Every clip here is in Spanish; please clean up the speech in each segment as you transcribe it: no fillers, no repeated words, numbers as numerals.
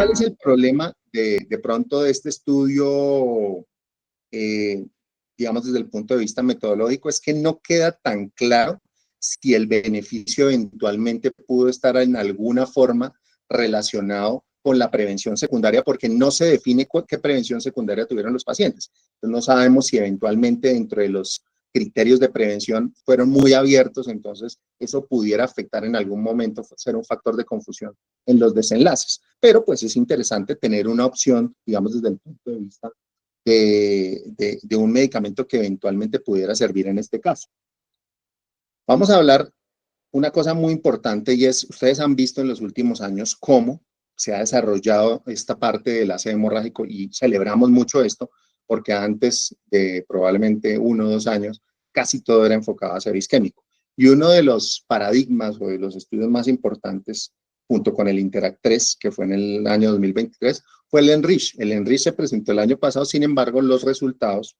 ¿Cuál es el problema de pronto de este estudio, digamos, desde el punto de vista metodológico? Es que no queda tan claro si el beneficio eventualmente pudo estar en alguna forma relacionado con la prevención secundaria, porque no se define qué prevención secundaria tuvieron los pacientes. Entonces no sabemos si eventualmente dentro de los criterios de prevención fueron muy abiertos, entonces eso pudiera afectar en algún momento, ser un factor de confusión en los desenlaces. Pero pues es interesante tener una opción, digamos, desde el punto de vista de un medicamento que eventualmente pudiera servir en este caso. Vamos a hablar una cosa muy importante, y es, ustedes han visto en los últimos años cómo se ha desarrollado esta parte del ácido hemorrágico, y celebramos mucho esto, porque antes de probablemente 1 o 2 años, casi todo era enfocado a ser isquémico. Y uno de los paradigmas o de los estudios más importantes, junto con el Interact 3, que fue en el año 2023, fue el ENRICH. El ENRICH se presentó el año pasado, sin embargo, los resultados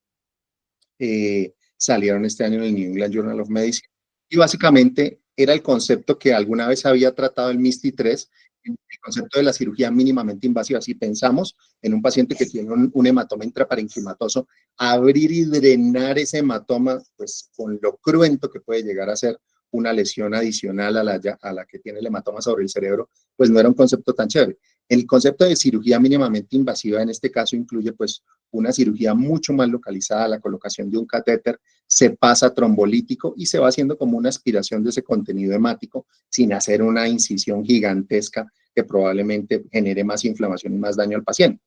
salieron este año en el New England Journal of Medicine. Y básicamente era el concepto que alguna vez había tratado el MISTI-3, el concepto de la cirugía mínimamente invasiva. Si pensamos en un paciente que tiene un hematoma intraparenquimatoso, abrir y drenar ese hematoma, pues con lo cruento que puede llegar a ser una lesión adicional a la que tiene el hematoma sobre el cerebro, pues no era un concepto tan chévere. El concepto de cirugía mínimamente invasiva en este caso incluye pues una cirugía mucho más localizada, la colocación de un catéter, se pasa trombolítico y se va haciendo como una aspiración de ese contenido hemático sin hacer una incisión gigantesca que probablemente genere más inflamación y más daño al paciente.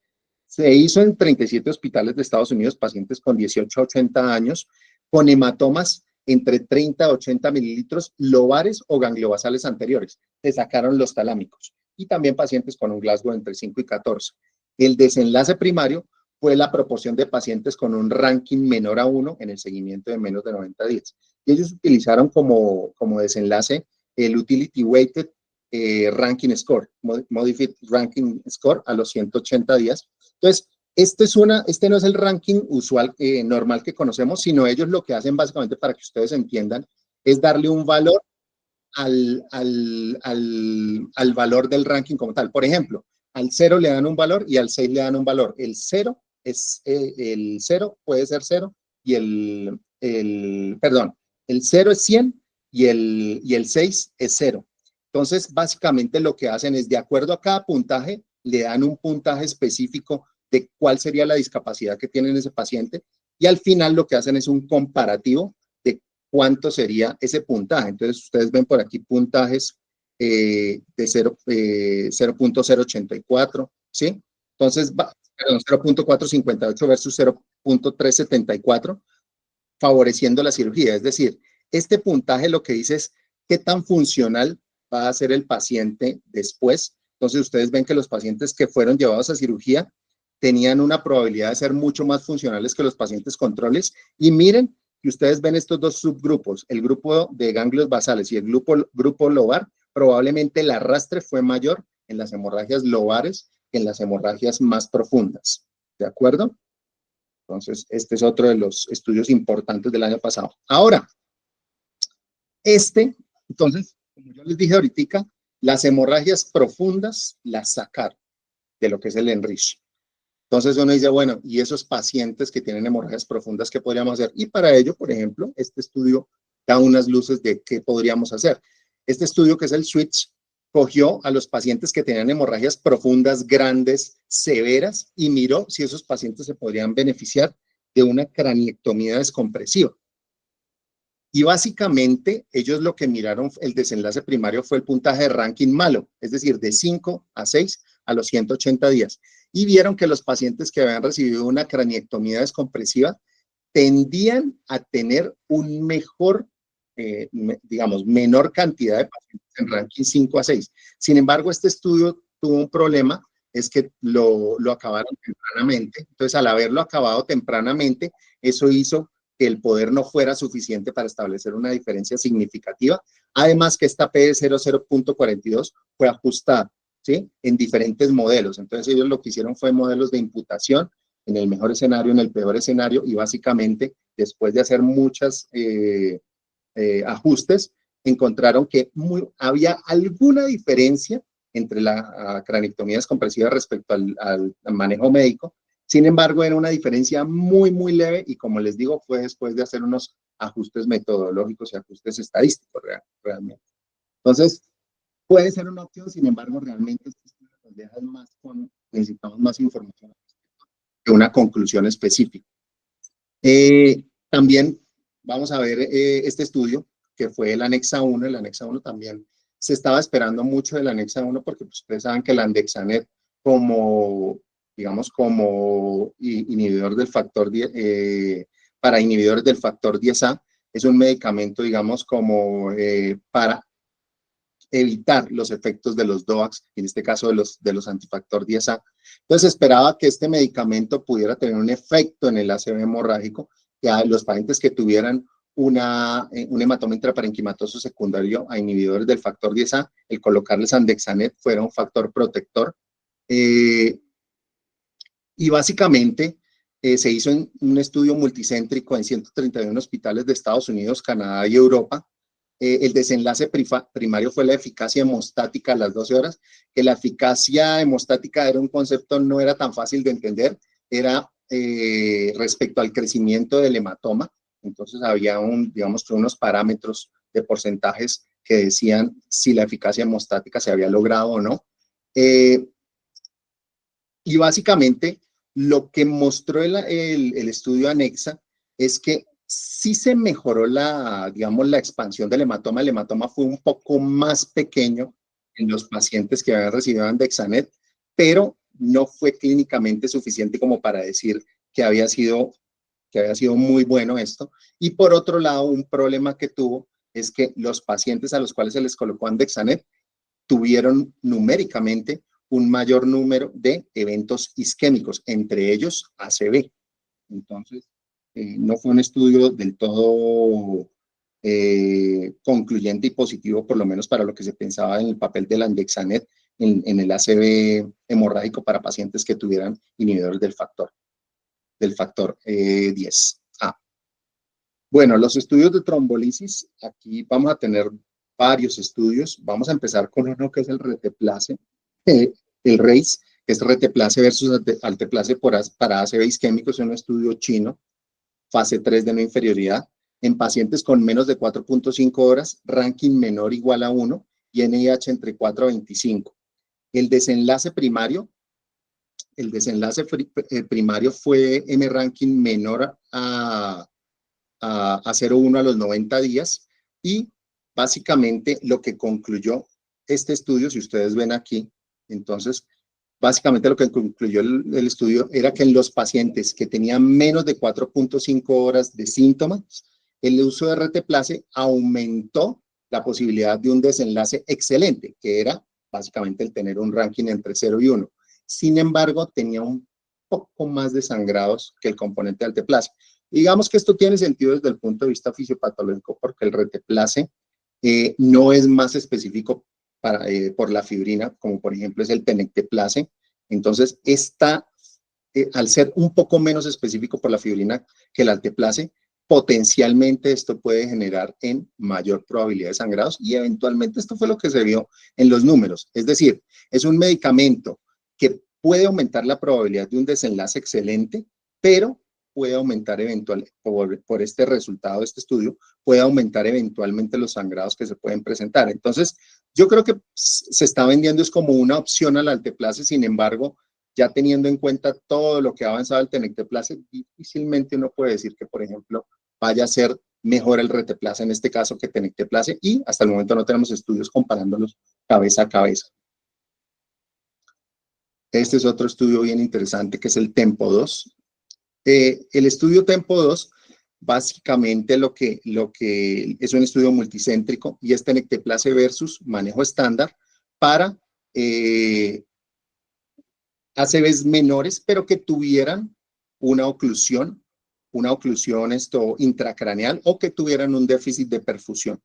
Se hizo en 37 hospitales de Estados Unidos, pacientes con 18 a 80 años, con hematomas entre 30 a 80 mililitros, lobares o gangliobasales anteriores. Se sacaron los talámicos. Y también pacientes con un Glasgow entre 5 y 14. El desenlace primario fue la proporción de pacientes con un ranking menor a 1 en el seguimiento de menos de 90 días. Y ellos utilizaron como desenlace el Utility Weighted Ranking Score, Modified Ranking Score a los 180 días. Entonces, este no es el ranking usual, normal que conocemos, sino ellos lo que hacen básicamente, para que ustedes entiendan, es darle un valor al valor del ranking como tal. Por ejemplo, al 0 le dan un valor y al 6 le dan un valor. El 0 puede ser 0 y el 0 es 100 y el 6 es 0. Entonces, básicamente lo que hacen es, de acuerdo a cada puntaje, le dan un puntaje específico de cuál sería la discapacidad que tiene ese paciente, y al final lo que hacen es un comparativo de cuánto sería ese puntaje. Entonces, ustedes ven por aquí puntajes de 0.084, ¿sí? Entonces, 0.458 versus 0.374, favoreciendo la cirugía. Es decir, este puntaje lo que dice es qué tan funcional va a ser el paciente después. Entonces, ustedes ven que los pacientes que fueron llevados a cirugía tenían una probabilidad de ser mucho más funcionales que los pacientes controles. Y miren que ustedes ven estos dos subgrupos, el grupo de ganglios basales y el grupo lobar, probablemente el arrastre fue mayor en las hemorragias lobares que en las hemorragias más profundas. ¿De acuerdo? Entonces, este es otro de los estudios importantes del año pasado. Ahora, entonces, como yo les dije ahorita, las hemorragias profundas las sacaron de lo que es el ENRICH. Entonces uno dice, bueno, ¿y esos pacientes que tienen hemorragias profundas, qué podríamos hacer? Y para ello, por ejemplo, este estudio da unas luces de qué podríamos hacer. Este estudio, que es el SWITCH, cogió a los pacientes que tenían hemorragias profundas, grandes, severas, y miró si esos pacientes se podrían beneficiar de una craniectomía descompresiva. Y básicamente ellos lo que miraron, el desenlace primario fue el puntaje de ranking malo, es decir, de 5 a 6 a los 180 días. Y vieron que los pacientes que habían recibido una craniectomía descompresiva tendían a tener un mejor, digamos, menor cantidad de pacientes en ranking 5 a 6. Sin embargo, este estudio tuvo un problema, es que lo acabaron tempranamente. Entonces, al haberlo acabado tempranamente, eso hizo que el poder no fuera suficiente para establecer una diferencia significativa. Además que esta P de 0.42 fue ajustada, ¿sí?, en diferentes modelos. Entonces ellos lo que hicieron fue modelos de imputación, en el mejor escenario, en el peor escenario, y básicamente después de hacer muchos ajustes, encontraron que había alguna diferencia entre la cranectomía descompresiva respecto al manejo médico. Sin embargo, era una diferencia muy, muy leve y como les digo, fue después de hacer unos ajustes metodológicos y ajustes estadísticos realmente. Entonces, puede ser una opción, sin embargo, realmente nos deja más necesitamos más información que una conclusión específica. También vamos a ver este estudio que fue el Anexa 1. El Anexa 1 también se estaba esperando mucho del Anexa 1 porque pues, ustedes saben que el Andexanet como, digamos, como inhibidor del factor, para inhibidores del factor 10A, es un medicamento, digamos, como para evitar los efectos de los DOACs, en este caso de los antifactor 10A. Entonces esperaba que este medicamento pudiera tener un efecto en el ACV hemorrágico, que a los pacientes que tuvieran un hematoma intraparenquimatoso secundario a inhibidores del factor 10A, el colocarles Andexanet fuera un factor protector. Y básicamente se hizo un estudio multicéntrico en 131 hospitales de Estados Unidos, Canadá y Europa. El desenlace primario fue la eficacia hemostática a las 12 horas, que la eficacia hemostática era un concepto, no era tan fácil de entender, era respecto al crecimiento del hematoma. Entonces había digamos que unos parámetros de porcentajes que decían si la eficacia hemostática se había logrado o no. Y básicamente lo que mostró el estudio Anexa es que sí se mejoró digamos, la expansión del hematoma. El hematoma fue un poco más pequeño en los pacientes que habían recibido Andexanet, pero no fue clínicamente suficiente como para decir que había sido muy bueno esto. Y por otro lado, un problema que tuvo es que los pacientes a los cuales se les colocó Andexanet tuvieron numéricamente un mayor número de eventos isquémicos, entre ellos ACV. Entonces, no fue un estudio del todo concluyente y positivo, por lo menos para lo que se pensaba en el papel del Andexanet en el ACV hemorrágico para pacientes que tuvieran inhibidores del factor 10A. Bueno, los estudios de trombolisis, aquí vamos a tener varios estudios. Vamos a empezar con uno que es el Reteplace, el RACE, que es Reteplace versus Alteplace para ACV isquémico, es un estudio chino, fase 3 de no inferioridad, en pacientes con menos de 4.5 horas, ranking menor o igual a 1 y NIH entre 4 a 25. El desenlace primario fue M ranking menor a 0,1 a los 90 días y básicamente lo que concluyó este estudio, si ustedes ven aquí, entonces básicamente lo que concluyó el estudio era que en los pacientes que tenían menos de 4.5 horas de síntomas, el uso de Reteplace aumentó la posibilidad de un desenlace excelente, que era básicamente el tener un ranking entre 0 y 1. Sin embargo, tenía un poco más de sangrados que el componente de Alteplace. Digamos que esto tiene sentido desde el punto de vista fisiopatológico porque el Reteplace no es más específico por la fibrina, como por ejemplo es el Tenecteplace. Entonces, al ser un poco menos específico por la fibrina que el Alteplace, potencialmente esto puede generar en mayor probabilidad de sangrados y eventualmente esto fue lo que se vio en los números. Es decir, es un medicamento que puede aumentar la probabilidad de un desenlace excelente, pero puede aumentar por este resultado de este estudio, puede aumentar eventualmente los sangrados que se pueden presentar. Entonces, yo creo que se está vendiendo es como una opción al Alteplace, sin embargo, ya teniendo en cuenta todo lo que ha avanzado el Tenecteplace, difícilmente uno puede decir que, por ejemplo, vaya a ser mejor el Reteplace en este caso que Tenecteplace y hasta el momento no tenemos estudios comparándolos cabeza a cabeza. Este es otro estudio bien interesante que es el TEMPO 2. El estudio TEMPO 2 básicamente lo que es un estudio multicéntrico y es Tenecteplace versus manejo estándar para ACVs menores, pero que tuvieran una oclusión intracraneal o que tuvieran un déficit de perfusión.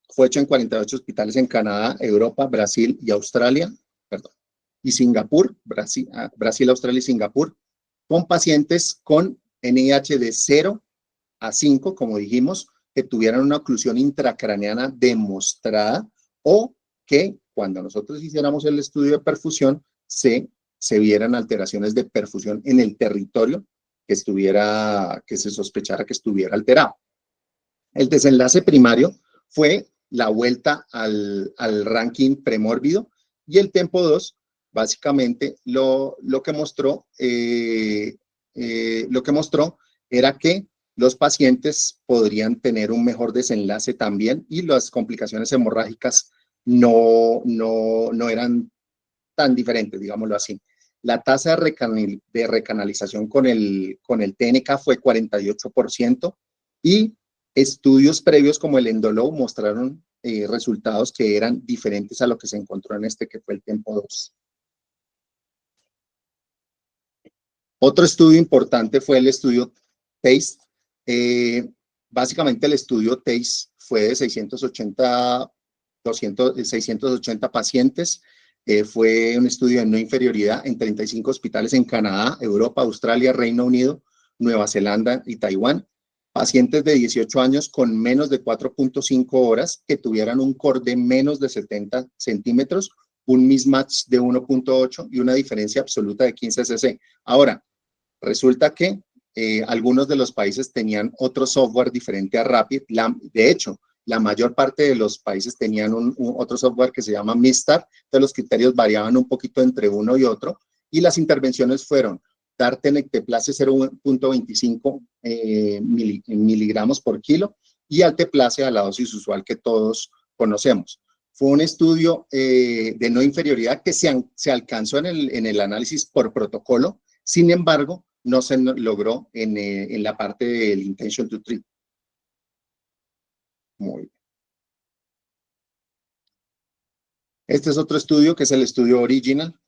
Fue hecho en 48 hospitales en Canadá, Europa, Brasil y Australia, y Singapur, Brasil, Australia y Singapur, con pacientes con NIH de 0 a 5, como dijimos, que tuvieran una oclusión intracraneana demostrada o que cuando nosotros hiciéramos el estudio de perfusión, se vieran alteraciones de perfusión en el territorio que se sospechara que estuviera alterado. El desenlace primario fue la vuelta al ranking premórbido, y el TEMPO 2 básicamente lo que mostró era que los pacientes podrían tener un mejor desenlace también, y las complicaciones hemorrágicas no eran tan diferentes, digámoslo así. La tasa de recanalización con el TNK fue 48%, y estudios previos como el Endolow mostraron resultados que eran diferentes a lo que se encontró en este, que fue el TEMPO 2. Otro estudio importante fue el estudio TASTE. Básicamente el estudio TASTE fue de 680 pacientes. Fue un estudio de no inferioridad en 35 hospitales en Canadá, Europa, Australia, Reino Unido, Nueva Zelanda y Taiwán. Pacientes de 18 años con menos de 4.5 horas que tuvieran un core de menos de 70 centímetros, un mismatch de 1.8 y una diferencia absoluta de 15 cc. Ahora, resulta que algunos de los países tenían otro software diferente a Rapid. De hecho, la mayor parte de los países tenían otro software que se llama MISTAR, entonces los criterios variaban un poquito entre uno y otro, y las intervenciones fueron dar tenecteplase 0.25 miligramos por kilo y alteplase a la dosis usual que todos conocemos. Fue un estudio de no inferioridad que se alcanzó en el análisis por protocolo. Sin embargo, no se logró en la parte del intention to treat. Muy bien. Este es otro estudio que es el estudio Original,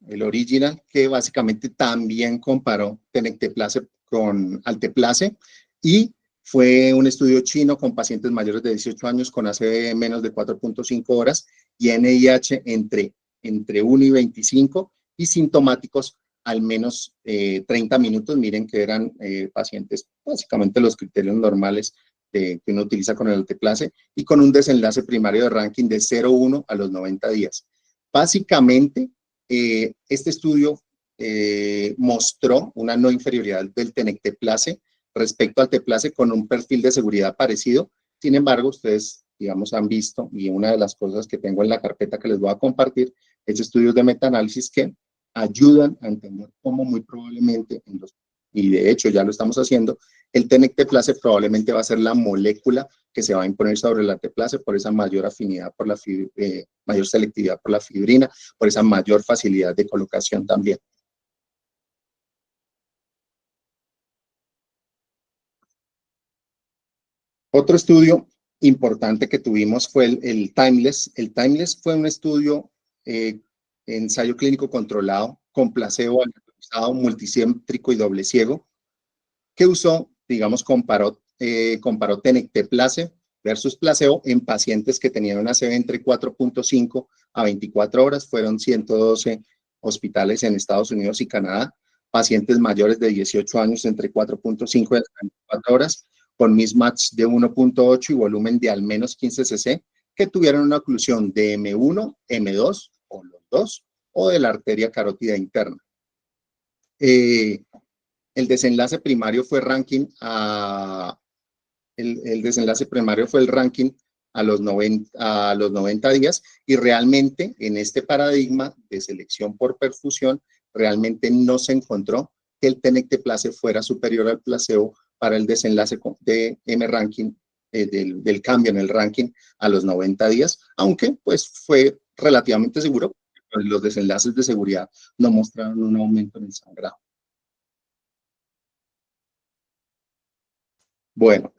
que básicamente también comparó tenecteplase con alteplase, y fue un estudio chino con pacientes mayores de 18 años con ACV menos de 4.5 horas y NIH entre 1 y 25 y sintomáticos al menos 30 minutos. Miren que eran pacientes, básicamente los criterios normales que uno utiliza con el alteplase, y con un desenlace primario de ranking de 0,1 a los 90 días. Básicamente, este estudio mostró una no inferioridad del tenecteplase respecto al alteplase con un perfil de seguridad parecido. Sin embargo, ustedes, digamos, han visto, y una de las cosas que tengo en la carpeta que les voy a compartir, es estudios de metaanálisis que ayudan a entender cómo muy probablemente, y de hecho ya lo estamos haciendo, el tenecteplase probablemente va a ser la molécula que se va a imponer sobre el alteplase por esa mayor afinidad, por la mayor selectividad por la fibrina, por esa mayor facilidad de colocación también. Otro estudio importante que tuvimos fue el Timeless. El Timeless fue un estudio, ensayo clínico controlado con placebo multicéntrico y doble ciego, que usó, digamos, comparó tenecteplase versus placebo en pacientes que tenían una ACV entre 4.5 a 24 horas. Fueron 112 hospitales en Estados Unidos y Canadá, pacientes mayores de 18 años entre 4.5 a 24 horas, con mismatch de 1.8 y volumen de al menos 15 cc, que tuvieron una oclusión de M1, M2 o los dos, o de la arteria carótida interna. El desenlace primario fue el ranking a los 90 días, y realmente en este paradigma de selección por perfusión realmente no se encontró que el tenecteplase fuera superior al placebo para el desenlace de M-ranking, del cambio en el ranking a los 90 días, aunque pues fue relativamente seguro. Los desenlaces de seguridad no mostraron un aumento en el sangrado. Bueno,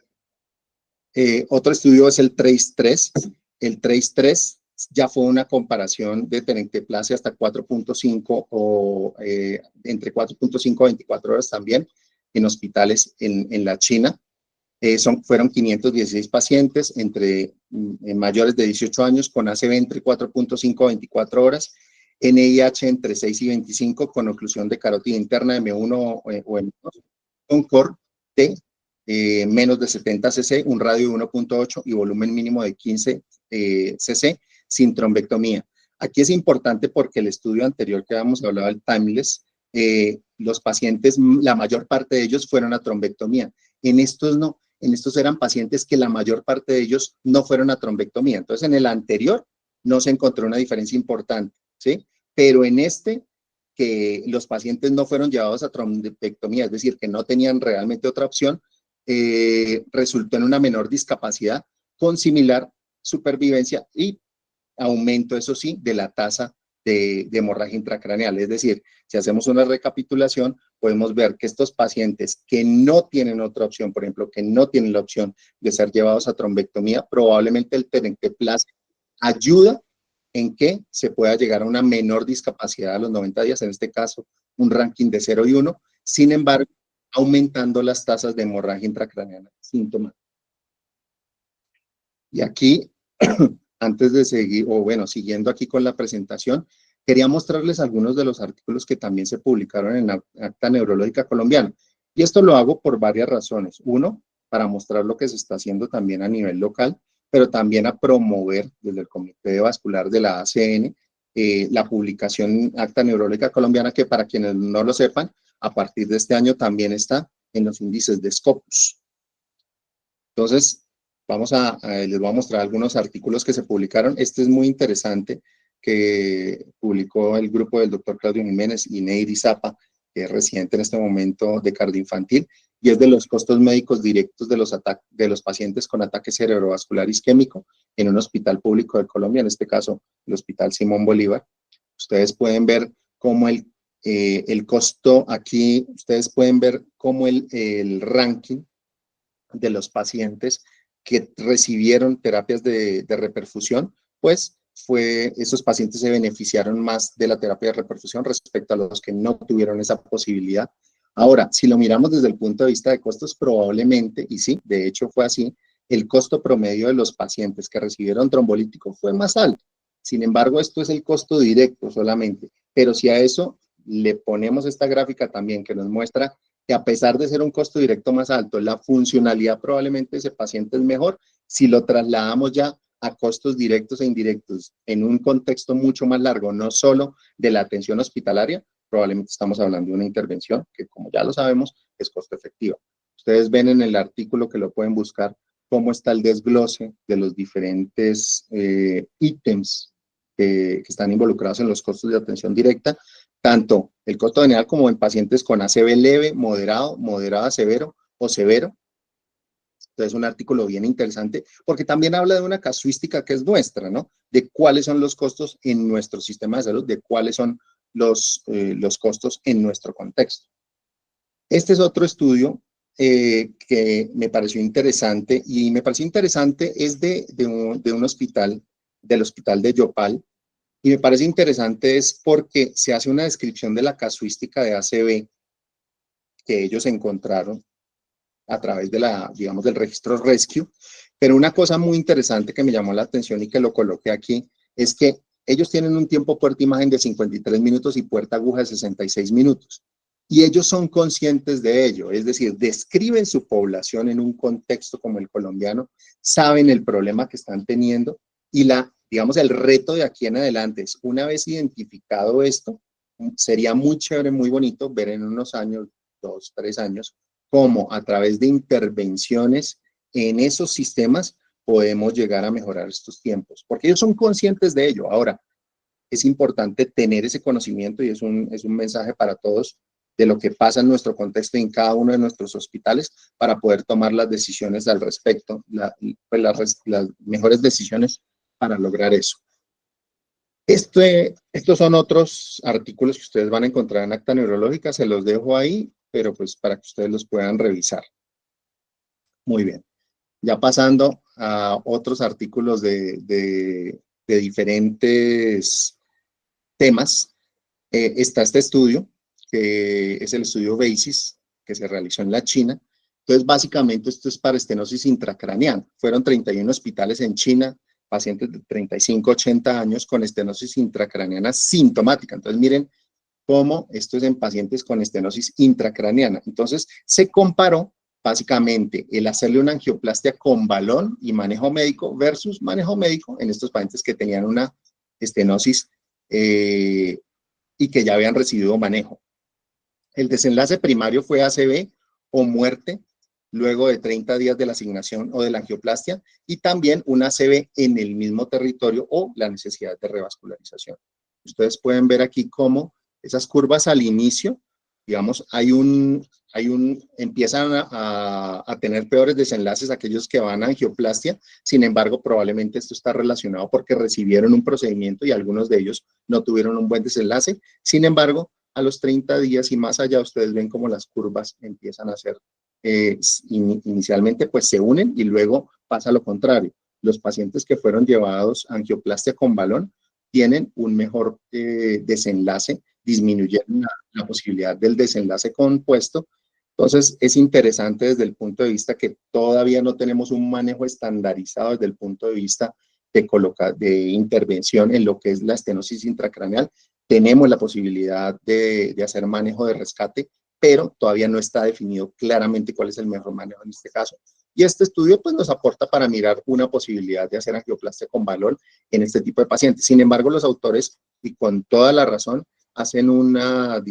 otro estudio es el TRACE-3. El TRACE-3 ya fue una comparación de tenecteplase hasta 4.5 o entre 4.5 a 24 horas también en hospitales en la China. Fueron 516 pacientes mayores de 18 años con ACV entre 4.5 a 24 horas, NIH entre 6 y 25 con oclusión de carótida interna M1 o M2, con core de menos de 70 cc, un radio de 1.8 y volumen mínimo de 15 cc sin trombectomía. Aquí es importante porque el estudio anterior que habíamos hablado, el Timeless, los pacientes, la mayor parte de ellos fueron a trombectomía. En estos no, en estos eran pacientes que la mayor parte de ellos no fueron a trombectomía. Entonces, en el anterior no se encontró una diferencia importante, ¿sí? Pero en este, que los pacientes no fueron llevados a trombectomía, es decir, que no tenían realmente otra opción, resultó en una menor discapacidad con similar supervivencia y aumento, eso sí, de la tasa de hemorragia intracraneal. Es decir, si hacemos una recapitulación, podemos ver que estos pacientes que no tienen otra opción, por ejemplo, que no tienen la opción de ser llevados a trombectomía, probablemente el tenecteplase ayuda en que se pueda llegar a una menor discapacidad a los 90 días, en este caso un ranking de 0 y 1, sin embargo, aumentando las tasas de hemorragia intracraneal sintomática. Y aquí, antes de seguir, o bueno, siguiendo aquí con la presentación, quería mostrarles algunos de los artículos que también se publicaron en la Acta Neurológica Colombiana. Y esto lo hago por varias razones. Uno, para mostrar lo que se está haciendo también a nivel local, pero también a promover desde el Comité Vascular de la ACN la publicación Acta Neurológica Colombiana, que para quienes no lo sepan, a partir de este año también está en los índices de Scopus. Entonces, les voy a mostrar algunos artículos que se publicaron. Este es muy interesante, que publicó el grupo del doctor Claudio Jiménez y Neidy Zapa, que es residente en este momento de cardioinfantil, y es de los costos médicos directos de los pacientes con ataque cerebrovascular isquémico en un hospital público de Colombia, en este caso el Hospital Simón Bolívar. Ustedes pueden ver cómo el costo aquí, ustedes pueden ver cómo el ranking de los pacientes que recibieron terapias de reperfusión, pues esos pacientes se beneficiaron más de la terapia de reperfusión respecto a los que no tuvieron esa posibilidad. Ahora, si lo miramos desde el punto de vista de costos, probablemente, y sí, de hecho fue así, el costo promedio de los pacientes que recibieron trombolítico fue más alto. Sin embargo, esto es el costo directo solamente. Pero si a eso le ponemos esta gráfica también que nos muestra que a pesar de ser un costo directo más alto, la funcionalidad probablemente de ese paciente es mejor si lo trasladamos ya a costos directos e indirectos en un contexto mucho más largo, no solo de la atención hospitalaria, probablemente estamos hablando de una intervención que, como ya lo sabemos, es costo efectiva. Ustedes ven en el artículo, que lo pueden buscar, cómo está el desglose de los diferentes ítems que están involucrados en los costos de atención directa, tanto el costo general como en pacientes con ACV leve, moderado, moderado a severo o severo. Entonces, es un artículo bien interesante porque también habla de una casuística que es nuestra, ¿no? De cuáles son los costos en nuestro sistema de salud, de cuáles son los costos en nuestro contexto. Este es otro estudio que me pareció interesante, y me pareció interesante, es de un hospital, del hospital de Yopal, y me parece interesante es porque se hace una descripción de la casuística de ACV que ellos encontraron a través de digamos, del registro Rescue. Pero una cosa muy interesante que me llamó la atención y que lo coloqué aquí es que ellos tienen un tiempo puerta imagen de 53 minutos y puerta aguja de 66 minutos. Y ellos son conscientes de ello, es decir, describen su población en un contexto como el colombiano, saben el problema que están teniendo y digamos, el reto de aquí en adelante es, una vez identificado esto, sería muy chévere, muy bonito ver en unos años, 2, 3 años, cómo a través de intervenciones en esos sistemas podemos llegar a mejorar estos tiempos, porque ellos son conscientes de ello. Ahora, es importante tener ese conocimiento, y es un mensaje para todos de lo que pasa en nuestro contexto en cada uno de nuestros hospitales para poder tomar las decisiones al respecto, las mejores decisiones para lograr eso. Estos son otros artículos que ustedes van a encontrar en Acta Neurológica, se los dejo ahí, pero pues para que ustedes los puedan revisar. Muy bien. Ya pasando a otros artículos de diferentes temas, está este estudio, que es el estudio BASIS, que se realizó en la China. Entonces, básicamente, esto es para estenosis intracraneal. Fueron 31 hospitales en China, pacientes de 35 a 80 años con estenosis intracraneana sintomática. Entonces, miren cómo esto es en pacientes con estenosis intracraneana. Entonces, se comparó básicamente el hacerle una angioplastia con balón y manejo médico versus manejo médico en estos pacientes que tenían una estenosis y que ya habían recibido manejo. El desenlace primario fue ACV o muerte luego de 30 días de la asignación o de la angioplastia, y también un ACV en el mismo territorio o la necesidad de revascularización. Ustedes pueden ver aquí cómo esas curvas al inicio, digamos, empiezan a tener peores desenlaces aquellos que van a angioplastia. Sin embargo, probablemente esto está relacionado porque recibieron un procedimiento y algunos de ellos no tuvieron un buen desenlace. Sin embargo, a los 30 días y más allá, ustedes ven cómo las curvas empiezan a ser, inicialmente pues se unen y luego pasa lo contrario. Los pacientes que fueron llevados a angioplastia con balón tienen un mejor desenlace, disminuyeron la posibilidad del desenlace compuesto. Entonces, es interesante desde el punto de vista que todavía no tenemos un manejo estandarizado desde el punto de vista de intervención en lo que es la estenosis intracraneal. Tenemos la posibilidad de hacer manejo de rescate, pero todavía no está definido claramente cuál es el mejor manejo en este caso. Y este estudio pues, nos aporta para mirar una posibilidad de hacer angioplastia con balón en este tipo de pacientes. Sin embargo, los autores, y con toda la razón, hacen una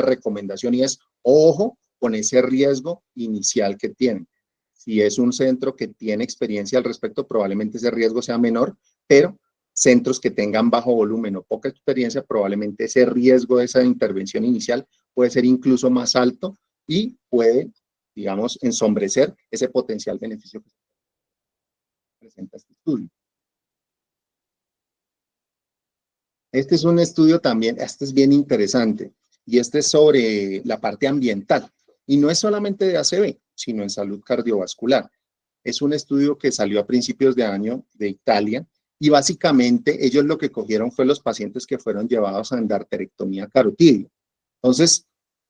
recomendación y es, ojo con ese riesgo inicial que tienen. Si es un centro que tiene experiencia al respecto, probablemente ese riesgo sea menor, pero centros que tengan bajo volumen o poca experiencia, probablemente ese riesgo de esa intervención inicial puede ser incluso más alto y puede, digamos, ensombrecer ese potencial beneficio que presenta este estudio. Este es un estudio también, este es bien interesante, y este es sobre la parte ambiental, y no es solamente de ACV, sino en salud cardiovascular. Es un estudio que salió a principios de año de Italia, y básicamente ellos lo que cogieron fue los pacientes que fueron llevados a endarterectomía carotidia. Entonces,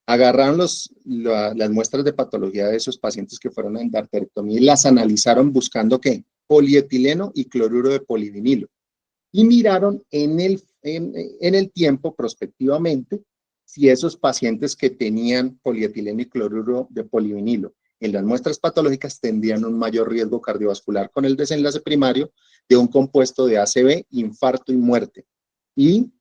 agarraron las muestras de patología de esos pacientes que fueron a endarterectomía y las analizaron buscando ¿qué? Polietileno y cloruro de polivinilo. Y miraron en el tiempo prospectivamente si esos pacientes que tenían polietileno y cloruro de polivinilo en las muestras patológicas tendrían un mayor riesgo cardiovascular con el desenlace primario de un compuesto de ACV, infarto y muerte. Y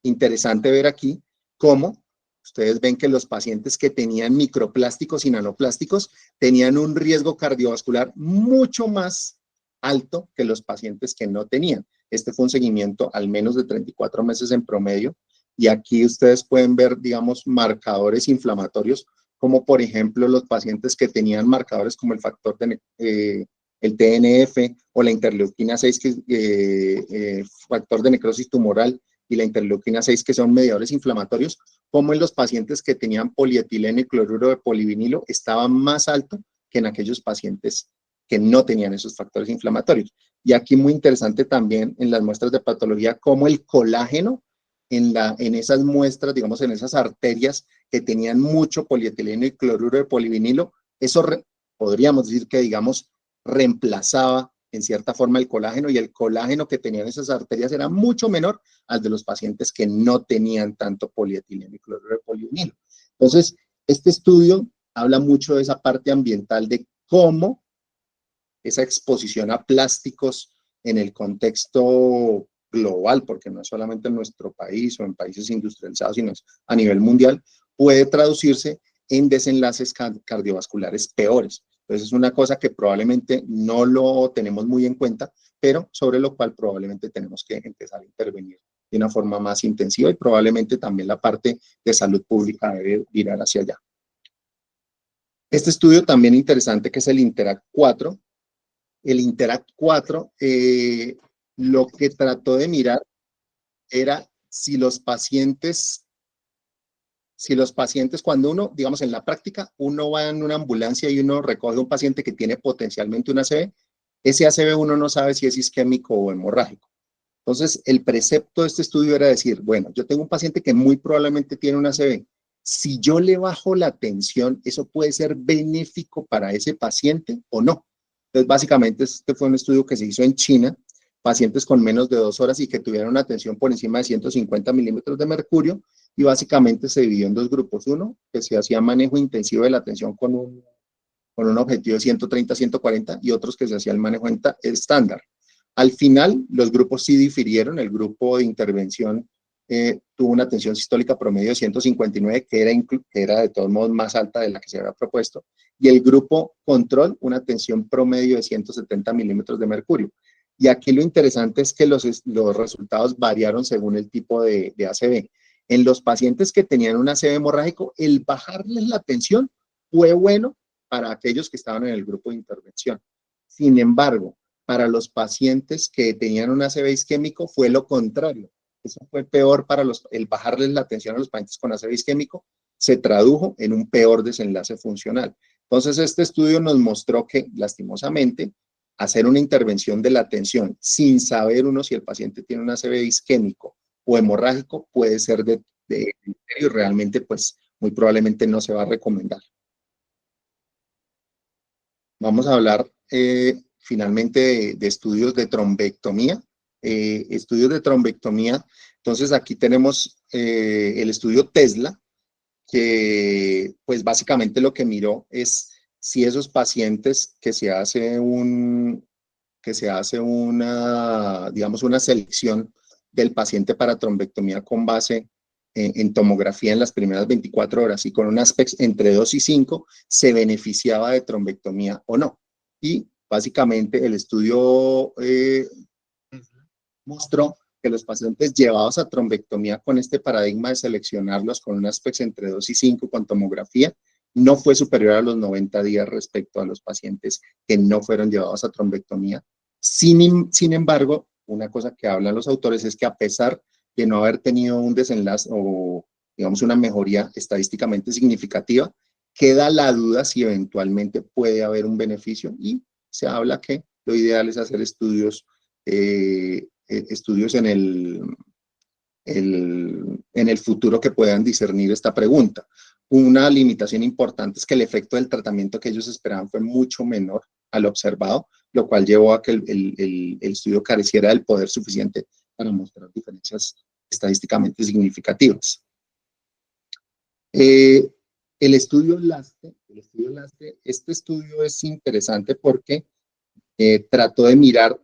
interesante ver aquí cómo ustedes ven que los pacientes que tenían microplásticos y nanoplásticos tenían un riesgo cardiovascular mucho más alto que los pacientes que no tenían. Este fue un seguimiento al menos de 34 meses en promedio, y aquí ustedes pueden ver, digamos, marcadores inflamatorios, como por ejemplo los pacientes que tenían marcadores como el factor de el TNF o la interleuquina 6, que factor de necrosis tumoral, y la interleuquina 6, que son mediadores inflamatorios, como en los pacientes que tenían polietileno y cloruro de polivinilo estaba más alto que en aquellos pacientes que no tenían esos factores inflamatorios. Y aquí muy interesante también en las muestras de patología, cómo el colágeno en esas muestras, digamos, en esas arterias que tenían mucho polietileno y cloruro de polivinilo, eso podríamos decir que, digamos, reemplazaba en cierta forma el colágeno, y el colágeno que tenían esas arterias era mucho menor al de los pacientes que no tenían tanto polietileno y cloruro de polivinilo. Entonces, este estudio habla mucho de esa parte ambiental, de cómo esa exposición a plásticos en el contexto global, porque no es solamente en nuestro país o en países industrializados, sino a nivel mundial, puede traducirse en desenlaces cardiovasculares peores. Entonces es una cosa que probablemente no lo tenemos muy en cuenta, pero sobre lo cual probablemente tenemos que empezar a intervenir de una forma más intensiva, y probablemente también la parte de salud pública debe mirar hacia allá. Este estudio también interesante, que es el INTERACT 4. El INTERACT 4 lo que trató de mirar era si los pacientes, cuando uno, digamos, en la práctica, uno va en una ambulancia y uno recoge un paciente que tiene potencialmente un ACV, ese ACV uno no sabe si es isquémico o hemorrágico. Entonces, el precepto de este estudio era decir, bueno, yo tengo un paciente que muy probablemente tiene un ACV. Si yo le bajo la tensión, ¿eso puede ser benéfico para ese paciente o no? Entonces, básicamente, este fue un estudio que se hizo en China, pacientes con menos de 2 horas y que tuvieron una tensión por encima de 150 milímetros de mercurio, y básicamente se dividió en 2 grupos. Uno, que se hacía manejo intensivo de la tensión con un objetivo de 130, 140, y otros que se hacía el manejo estándar. Al final, los grupos sí difirieron. El grupo de intervención tuvo una tensión sistólica promedio de 159, que era de todos modos más alta de la que se había propuesto, y el grupo control, una tensión promedio de 170 milímetros de mercurio. Y aquí lo interesante es que los resultados variaron según el tipo de ACV. En los pacientes que tenían un ACV hemorrágico, el bajarles la tensión fue bueno para aquellos que estaban en el grupo de intervención. Sin embargo, para los pacientes que tenían un ACV isquémico fue lo contrario. Eso fue peor para el bajarles la tensión a los pacientes con ACV isquémico, se tradujo en un peor desenlace funcional. Entonces, este estudio nos mostró que, lastimosamente, hacer una intervención de la tensión sin saber uno si el paciente tiene un ACV isquémico o hemorrágico puede ser de y realmente, pues, muy probablemente no se va a recomendar. Vamos a hablar finalmente de estudios de trombectomía. Estudios de trombectomía. Entonces, aquí tenemos el estudio Tesla, que pues básicamente lo que miró es si esos pacientes que se hace una, digamos, una selección del paciente para trombectomía con base en tomografía en las primeras 24 horas y con un aspecto entre 2 y 5, se beneficiaba de trombectomía o no. Y básicamente el estudio mostró que los pacientes llevados a trombectomía con este paradigma de seleccionarlos con un aspecto entre 2 y 5 con tomografía, no fue superior a los 90 días respecto a los pacientes que no fueron llevados a trombectomía. Sin embargo, una cosa que hablan los autores es que a pesar de no haber tenido un desenlace o, digamos, una mejoría estadísticamente significativa, queda la duda si eventualmente puede haber un beneficio y se habla que lo ideal es hacer estudios en el futuro que puedan discernir esta pregunta. Una limitación importante es que el efecto del tratamiento que ellos esperaban fue mucho menor al observado, lo cual llevó a que el estudio careciera del poder suficiente para mostrar diferencias estadísticamente significativas. El estudio LASTE, este estudio es interesante porque trató de mirar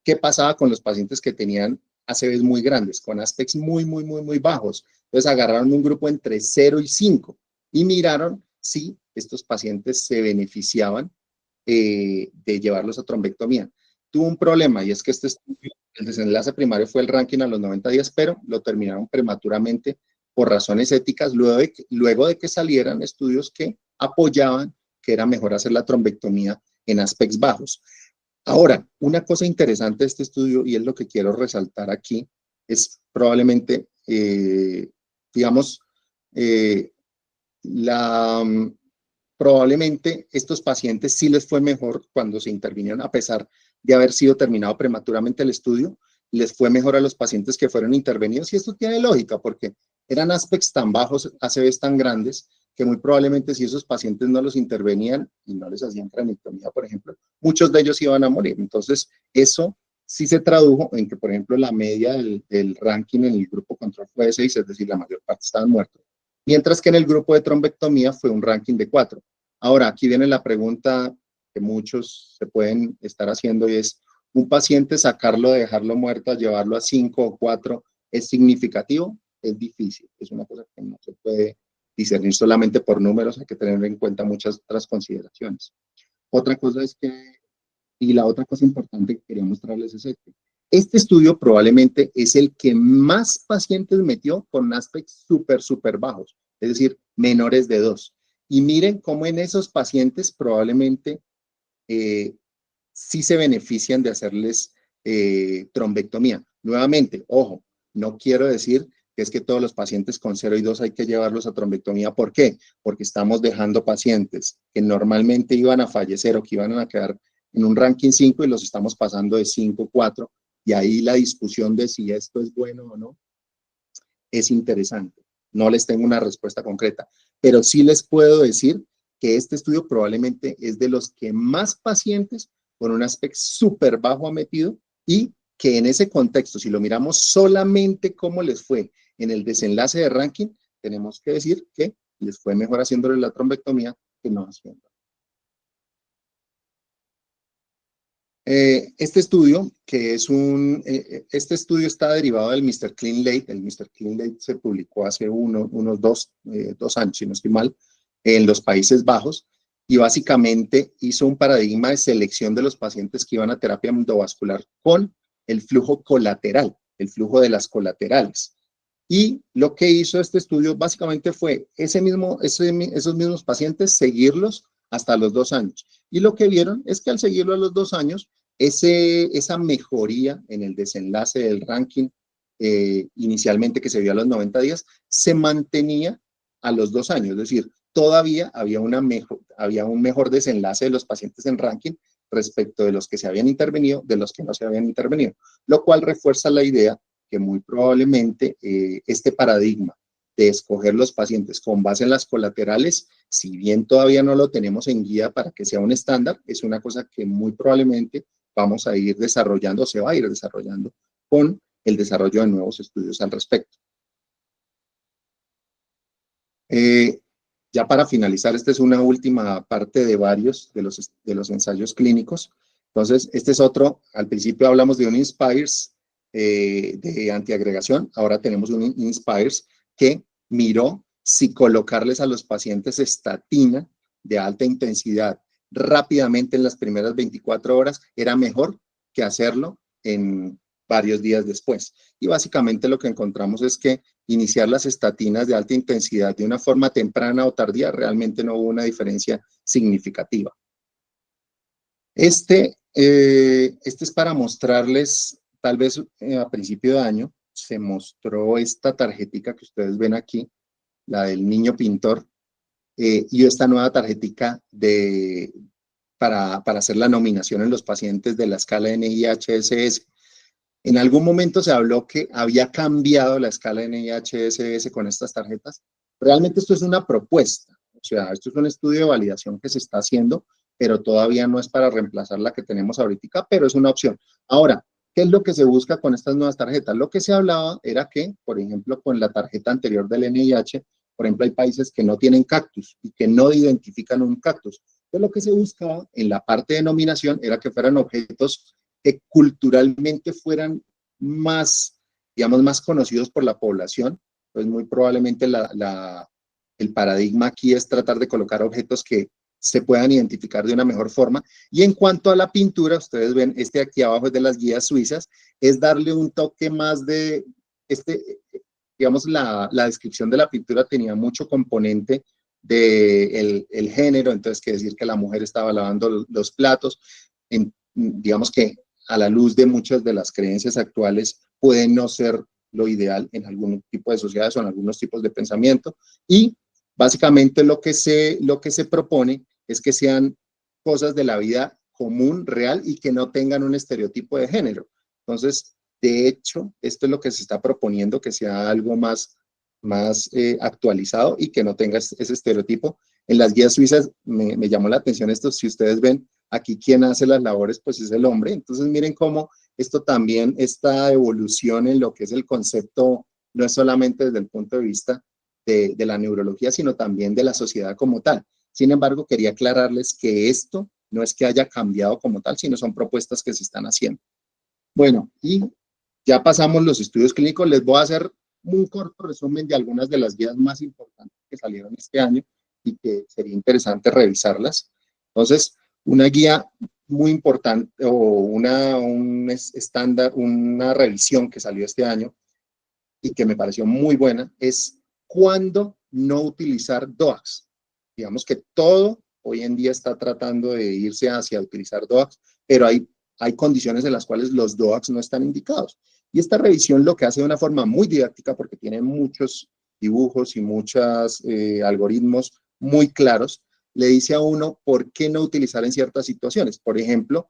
qué pasaba con los pacientes que tenían ACVs muy grandes, con aspects muy bajos. Entonces agarraron un grupo entre 0 y 5 y miraron si estos pacientes se beneficiaban de llevarlos a trombectomía. Tuvo un problema y es que este estudio, el desenlace primario fue el ranking a los 90 días, pero lo terminaron prematuramente por razones éticas, luego de que salieran estudios que apoyaban que era mejor hacer la trombectomía en aspects bajos. Ahora, una cosa interesante de este estudio, y es lo que quiero resaltar aquí, es probablemente, digamos, eh, probablemente estos pacientes sí les fue mejor cuando se intervinieron, a pesar de haber sido terminado prematuramente el estudio, les fue mejor a los pacientes que fueron intervenidos, y esto tiene lógica, porque eran aspectos tan bajos, ACVs tan grandes, que muy probablemente si esos pacientes no los intervenían y no les hacían craniotomía, por ejemplo, muchos de ellos iban a morir. Entonces, eso sí se tradujo en que, por ejemplo, la media del ranking en el grupo control fue de 6, es decir, la mayor parte estaban muertos. Mientras que en el grupo de trombectomía fue un ranking de 4. Ahora, aquí viene la pregunta que muchos se pueden estar haciendo y es, ¿un paciente sacarlo, dejarlo muerto, llevarlo a 5 o 4 es significativo? Es difícil, es una cosa que no se puede discernir solamente por números, hay que tener en cuenta muchas otras consideraciones. Otra cosa es que, y la otra cosa importante que quería mostrarles es este estudio probablemente es el que más pacientes metió con aspectos súper bajos, es decir, menores de 2. Y miren cómo en esos pacientes probablemente sí se benefician de hacerles trombectomía. Nuevamente, ojo, no quiero decir que es que todos los pacientes con 0 y 2 hay que llevarlos a trombectomía. ¿Por qué? Porque estamos dejando pacientes que normalmente iban a fallecer o que iban a quedar en un ranking 5 y los estamos pasando de 5 a 4. Y ahí la discusión de si esto es bueno o no es interesante. No les tengo una respuesta concreta, pero sí les puedo decir que este estudio probablemente es de los que más pacientes con un aspecto súper bajo ha metido y que en ese contexto, si lo miramos solamente cómo les fue en el desenlace de ranking, tenemos que decir que les fue mejor haciéndole la trombectomía que no haciendo. Este estudio, este estudio está derivado del Mr. Clean Lake. El Mr. Clean Lake se publicó hace unos 2 años, si no estoy mal, en los Países Bajos, y básicamente hizo un paradigma de selección de los pacientes que iban a terapia endovascular con el flujo colateral, el flujo de las colaterales. Y lo que hizo este estudio básicamente fue esos mismos pacientes seguirlos hasta los 2 años. Y lo que vieron es que al seguirlo a los 2 años, esa mejoría en el desenlace del ranking inicialmente que se vio a los 90 días, se mantenía a los 2 años. Es decir, todavía había un mejor desenlace de los pacientes en ranking respecto de los que se habían intervenido, de los que no se habían intervenido, lo cual refuerza la idea que muy probablemente este paradigma de escoger los pacientes con base en las colaterales, si bien todavía no lo tenemos en guía para que sea un estándar, es una cosa que muy probablemente vamos a ir desarrollando, se va a ir desarrollando con el desarrollo de nuevos estudios al respecto. Ya para finalizar, esta es una última parte de varios de los ensayos clínicos. Entonces, este es otro, al principio hablamos de un INSPIRES de antiagregación, ahora tenemos un INSPIRES que miró si colocarles a los pacientes estatina de alta intensidad rápidamente en las primeras 24 horas era mejor que hacerlo en varios días después. Y básicamente lo que encontramos es que iniciar las estatinas de alta intensidad de una forma temprana o tardía realmente no hubo una diferencia significativa. Este es para mostrarles, tal vez a principio de año, se mostró esta tarjetica que ustedes ven aquí, la del niño pintor, y esta nueva tarjetica para hacer la nominación en los pacientes de la escala NIHSS. En algún momento se habló que había cambiado la escala NIHSS con estas tarjetas. Realmente esto es una propuesta, o sea, esto es un estudio de validación que se está haciendo, pero todavía no es para reemplazar la que tenemos ahorita, pero es una opción. Ahora, ¿qué es lo que se busca con estas nuevas tarjetas? Lo que se hablaba era que, por ejemplo, con la tarjeta anterior del NIH, por ejemplo, hay países que no tienen cactus y que no identifican un cactus. Entonces, lo que se buscaba en la parte de nominación era que fueran objetos que culturalmente fueran más, digamos, más conocidos por la población. Pues muy probablemente el paradigma aquí es tratar de colocar objetos que se puedan identificar de una mejor forma. Y en cuanto a la pintura, ustedes ven, este aquí abajo es de las guías suizas, es darle un toque más de, digamos, la descripción de la pintura tenía mucho componente de el género, entonces quiere decir que la mujer estaba lavando los platos, digamos que a la luz de muchas de las creencias actuales puede no ser lo ideal en algún tipo de sociedades o en algunos tipos de pensamiento, y básicamente lo que se propone es que sean cosas de la vida común, real, y que no tengan un estereotipo de género. Entonces, de hecho, esto es lo que se está proponiendo, que sea algo más actualizado y que no tenga ese estereotipo. En las guías suizas me llamó la atención esto, si ustedes ven, aquí quien hace las labores pues es el hombre. Entonces miren cómo esto también, esta evolución en lo que es el concepto, no es solamente desde el punto de vista de la neurología, sino también de la sociedad como tal. Sin embargo, quería aclararles que esto no es que haya cambiado como tal, sino son propuestas que se están haciendo. Bueno, y ya pasamos los estudios clínicos. Les voy a hacer un corto resumen de algunas de las guías más importantes que salieron este año y que sería interesante revisarlas. Entonces, una guía muy importante o un estándar, una revisión que salió este año y que me pareció muy buena es cuándo no utilizar DOACs. Digamos que todo hoy en día está tratando de irse hacia utilizar DOACs, pero hay condiciones en las cuales los DOACs no están indicados. Y esta revisión lo que hace de una forma muy didáctica, porque tiene muchos dibujos y muchos algoritmos muy claros, le dice a uno por qué no utilizar en ciertas situaciones. Por ejemplo,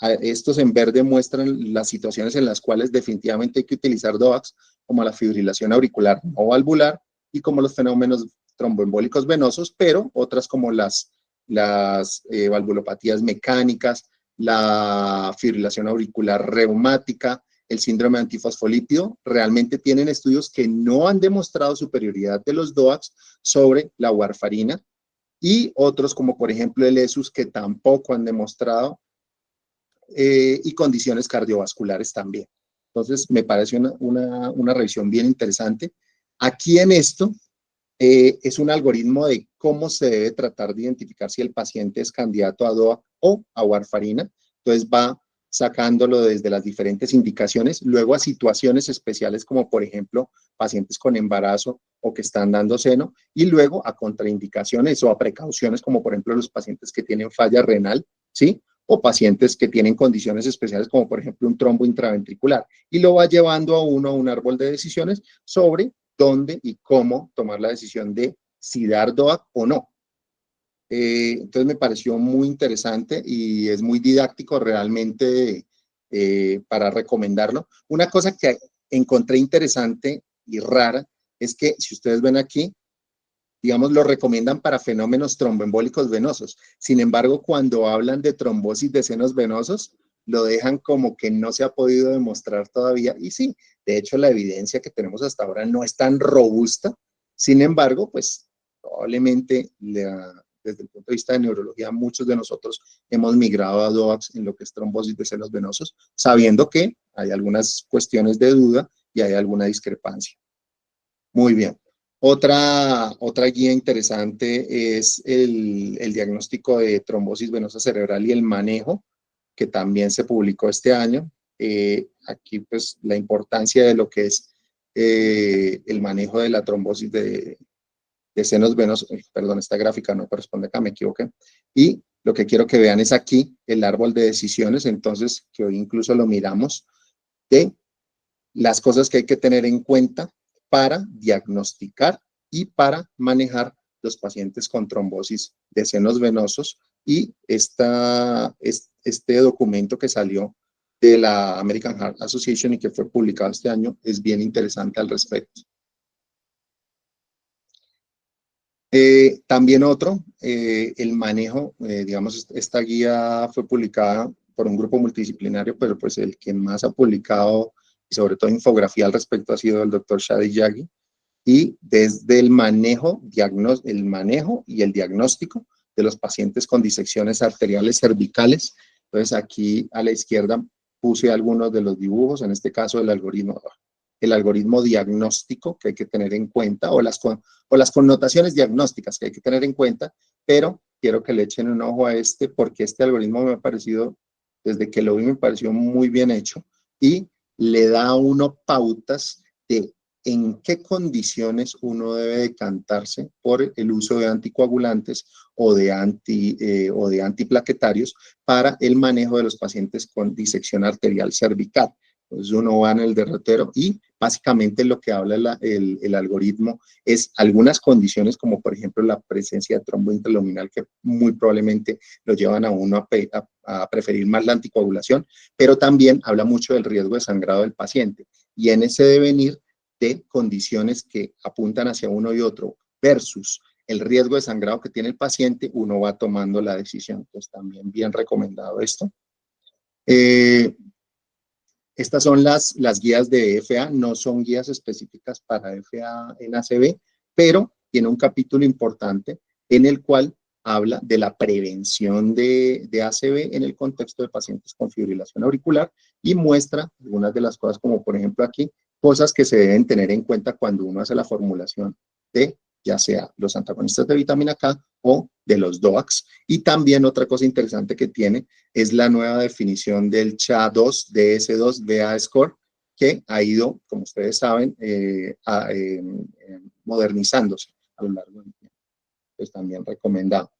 estos en verde muestran las situaciones en las cuales definitivamente hay que utilizar DOACs, como la fibrilación auricular o valvular y como los fenómenos tromboembólicos venosos, pero otras como las valvulopatías mecánicas, la fibrilación auricular reumática, el síndrome antifosfolípido, realmente tienen estudios que no han demostrado superioridad de los DOACs sobre la warfarina, y otros como por ejemplo el ESUS que tampoco han demostrado y condiciones cardiovasculares también. Entonces, me parece una revisión bien interesante. Aquí en esto es un algoritmo de cómo se debe tratar de identificar si el paciente es candidato a DOAC o a warfarina. Entonces, va sacándolo desde las diferentes indicaciones, luego a situaciones especiales como, por ejemplo, pacientes con embarazo o que están dando seno, y luego a contraindicaciones o a precauciones como, por ejemplo, los pacientes que tienen falla renal, ¿sí? O pacientes que tienen condiciones especiales como, por ejemplo, un trombo intraventricular. Y lo va llevando a uno a un árbol de decisiones sobre dónde y cómo tomar la decisión de si dar DOAC o no. Entonces me pareció muy interesante y es muy didáctico realmente para recomendarlo. Una cosa que encontré interesante y rara es que si ustedes ven aquí, digamos, lo recomiendan para fenómenos tromboembólicos venosos. Sin embargo, cuando hablan de trombosis de senos venosos, lo dejan como que no se ha podido demostrar todavía. Y sí, de hecho, la evidencia que tenemos hasta ahora no es tan robusta. Sin embargo, pues probablemente desde el punto de vista de neurología, muchos de nosotros hemos migrado a DOACs en lo que es trombosis de senos venosos, sabiendo que hay algunas cuestiones de duda y hay alguna discrepancia. Muy bien. Otra guía interesante es el diagnóstico de trombosis venosa cerebral y el manejo, que también se publicó este año. Aquí, pues, la importancia de lo que es el manejo de la trombosis de senos venosos. Perdón, esta gráfica no corresponde acá, me equivoqué. Y lo que quiero que vean es aquí el árbol de decisiones, entonces, que hoy incluso lo miramos, de las cosas que hay que tener en cuenta para diagnosticar y para manejar los pacientes con trombosis de senos venosos, y este documento que salió de la American Heart Association y que fue publicado este año es bien interesante al respecto. También el manejo, digamos, esta guía fue publicada por un grupo multidisciplinario, pero pues el que más ha publicado y sobre todo infografía al respecto ha sido el doctor Shadi Yagi, y desde el manejo y el diagnóstico de los pacientes con disecciones arteriales cervicales. Entonces aquí a la izquierda puse algunos de los dibujos, en este caso el algoritmo diagnóstico que hay que tener en cuenta, o las connotaciones diagnósticas que hay que tener en cuenta, pero quiero que le echen un ojo a porque este algoritmo me ha parecido, desde que lo vi, me pareció muy bien hecho y le da a uno pautas de en qué condiciones uno debe decantarse por el uso de anticoagulantes o de antiplaquetarios para el manejo de los pacientes con disección arterial cervical. Entonces uno va en el derrotero y básicamente lo que habla el algoritmo es algunas condiciones, como por ejemplo la presencia de trombo intraluminal, que muy probablemente lo llevan a uno a preferir más la anticoagulación, pero también habla mucho del riesgo de sangrado del paciente. Y en ese devenir de condiciones que apuntan hacia uno y otro versus el riesgo de sangrado que tiene el paciente, uno va tomando la decisión. Pues también bien recomendado esto. Estas son las guías de FA, no son guías específicas para FA en ACV, pero tiene un capítulo importante en el cual habla de la prevención de ACV en el contexto de pacientes con fibrilación auricular y muestra algunas de las cosas, como por ejemplo aquí, cosas que se deben tener en cuenta cuando uno hace la formulación de ya sea los antagonistas de vitamina K o de los DOACs. Y también otra cosa interesante que tiene es la nueva definición del SHA-2, DS2, VA score, que ha ido, como ustedes saben, modernizándose a lo largo del tiempo. Pues también recomendado.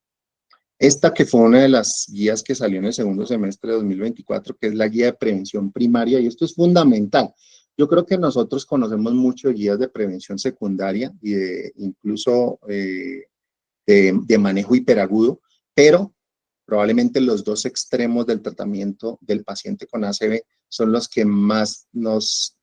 Esta que fue una de las guías que salió en el segundo semestre de 2024, que es la guía de prevención primaria, y esto es fundamental. Yo creo que nosotros conocemos mucho de guías de prevención secundaria y incluso de manejo hiperagudo, pero probablemente los dos extremos del tratamiento del paciente con ACV son los que más nos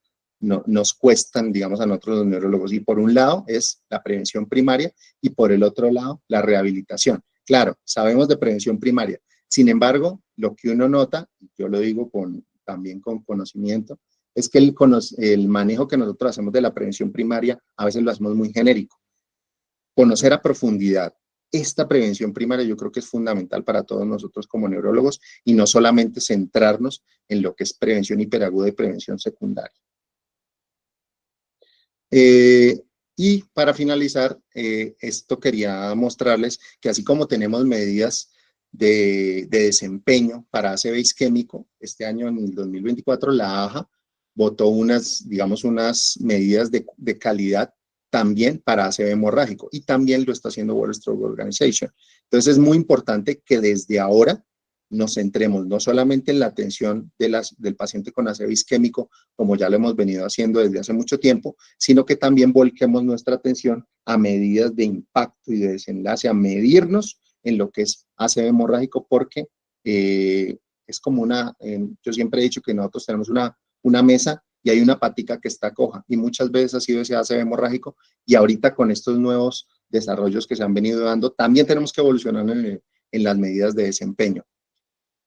cuestan, digamos, a nosotros los neurólogos. Y por un lado es la prevención primaria y por el otro lado la rehabilitación. Claro, sabemos de prevención primaria. Sin embargo, lo que uno nota, y yo lo digo también con conocimiento, es que el manejo que nosotros hacemos de la prevención primaria a veces lo hacemos muy genérico. Conocer a profundidad esta prevención primaria yo creo que es fundamental para todos nosotros como neurólogos y no solamente centrarnos en lo que es prevención hiperaguda y prevención secundaria. Y para finalizar, esto quería mostrarles que así como tenemos medidas de desempeño para ACV isquémico, este año en el 2024 la AJA votó unas, digamos, unas medidas de calidad también para ACV hemorrágico y también lo está haciendo World Stroke Organization. Entonces es muy importante que desde ahora nos centremos no solamente en la atención del paciente con ACV isquémico, como ya lo hemos venido haciendo desde hace mucho tiempo, sino que también volquemos nuestra atención a medidas de impacto y de desenlace, a medirnos en lo que es ACV hemorrágico, porque es como yo siempre he dicho que nosotros tenemos una mesa y hay una patica que está coja, y muchas veces ha sido ese ACV hemorrágico, y ahorita con estos nuevos desarrollos que se han venido dando, también tenemos que evolucionar en las medidas de desempeño.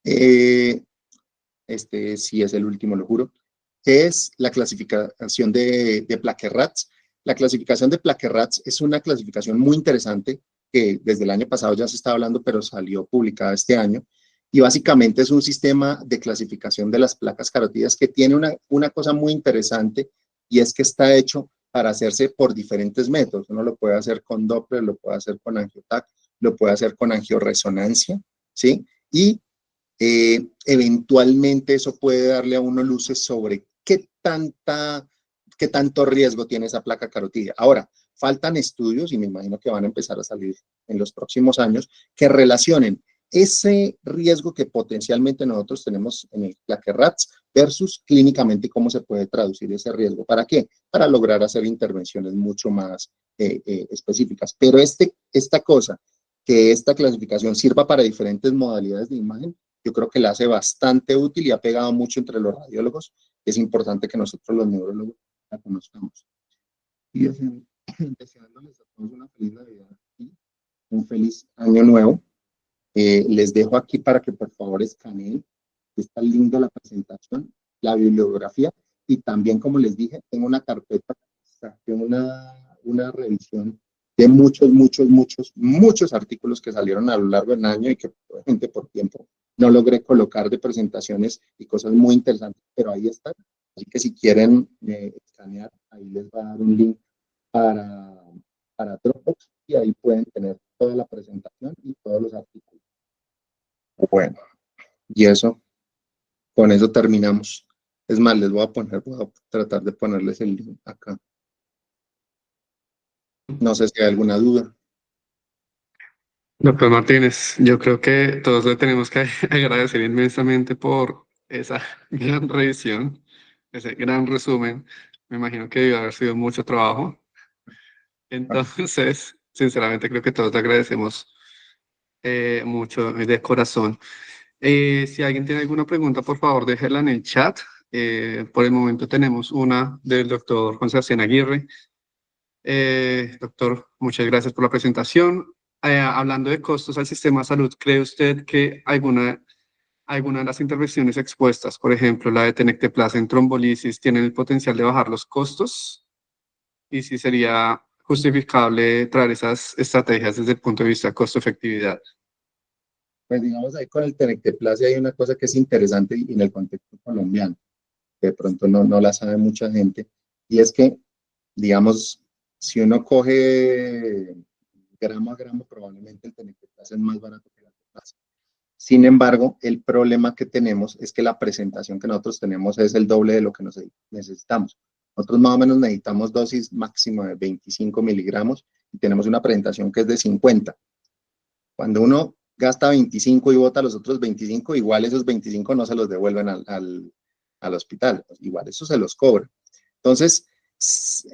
Este sí es el último, lo juro, es la clasificación de Plaque-Rats. La clasificación de Plaque-Rats es una clasificación muy interesante que desde el año pasado ya se estaba hablando, pero salió publicada este año, y básicamente es un sistema de clasificación de las placas carotídeas que tiene una cosa muy interesante, y es que está hecho para hacerse por diferentes métodos. Uno lo puede hacer con Doppler, lo puede hacer con angioTAC, lo puede hacer con angioresonancia, ¿sí? Y eventualmente eso puede darle a uno luces sobre qué tanto riesgo tiene esa placa carotídea. Ahora, faltan estudios, y me imagino que van a empezar a salir en los próximos años, que relacionen ese riesgo que potencialmente nosotros tenemos en el Plaque-Rats versus clínicamente cómo se puede traducir ese riesgo. ¿Para qué? Para lograr hacer intervenciones mucho más específicas. Pero esta cosa, que esta clasificación sirva para diferentes modalidades de imagen, yo creo que la hace bastante útil y ha pegado mucho entre los radiólogos. Es importante que nosotros los neurólogos la conozcamos. Y deseándoles a todos una feliz Navidad y un feliz año nuevo. Les dejo aquí para que por favor escaneen. Está linda la presentación, la bibliografía, y también, como les dije, tengo una carpeta, una revisión de muchos artículos que salieron a lo largo del año y que obviamente por tiempo no logré colocar, de presentaciones y cosas muy interesantes, pero ahí están. Así que si quieren escanear, ahí les va a dar un link para Dropbox, y ahí pueden tener toda la presentación y todos los artículos. Bueno, y con eso terminamos. Es más, voy a tratar de ponerles el link acá. No sé si hay alguna duda. Doctor Martínez, yo creo que todos le tenemos que agradecer inmensamente por esa gran revisión, ese gran resumen. Me imagino que debió haber sido mucho trabajo. Entonces, sinceramente, creo que todos le agradecemos mucho de corazón. Si alguien tiene alguna pregunta, por favor, déjela en el chat. Por el momento tenemos una del doctor Juan Sebastián Aguirre. Doctor, muchas gracias por la presentación. Hablando de costos al sistema de salud, ¿cree usted que alguna de las intervenciones expuestas, por ejemplo, la de tenecteplasa en trombolisis, tienen el potencial de bajar los costos? Y si sería justificable traer esas estrategias desde el punto de vista costo-efectividad. Pues digamos, ahí con el tenecteplasia hay una cosa que es interesante y en el contexto colombiano, que de pronto no la sabe mucha gente, y es que, digamos, si uno coge gramo a gramo, probablemente el tenecteplasa es más barato que la teplasa. Sin embargo, el problema que tenemos es que la presentación que nosotros tenemos es el doble de lo que necesitamos. Nosotros más o menos necesitamos dosis máxima de 25 miligramos y tenemos una presentación que es de 50. Cuando uno gasta 25 y bota los otros 25, igual esos 25 no se los devuelven al hospital, igual eso se los cobra. Entonces,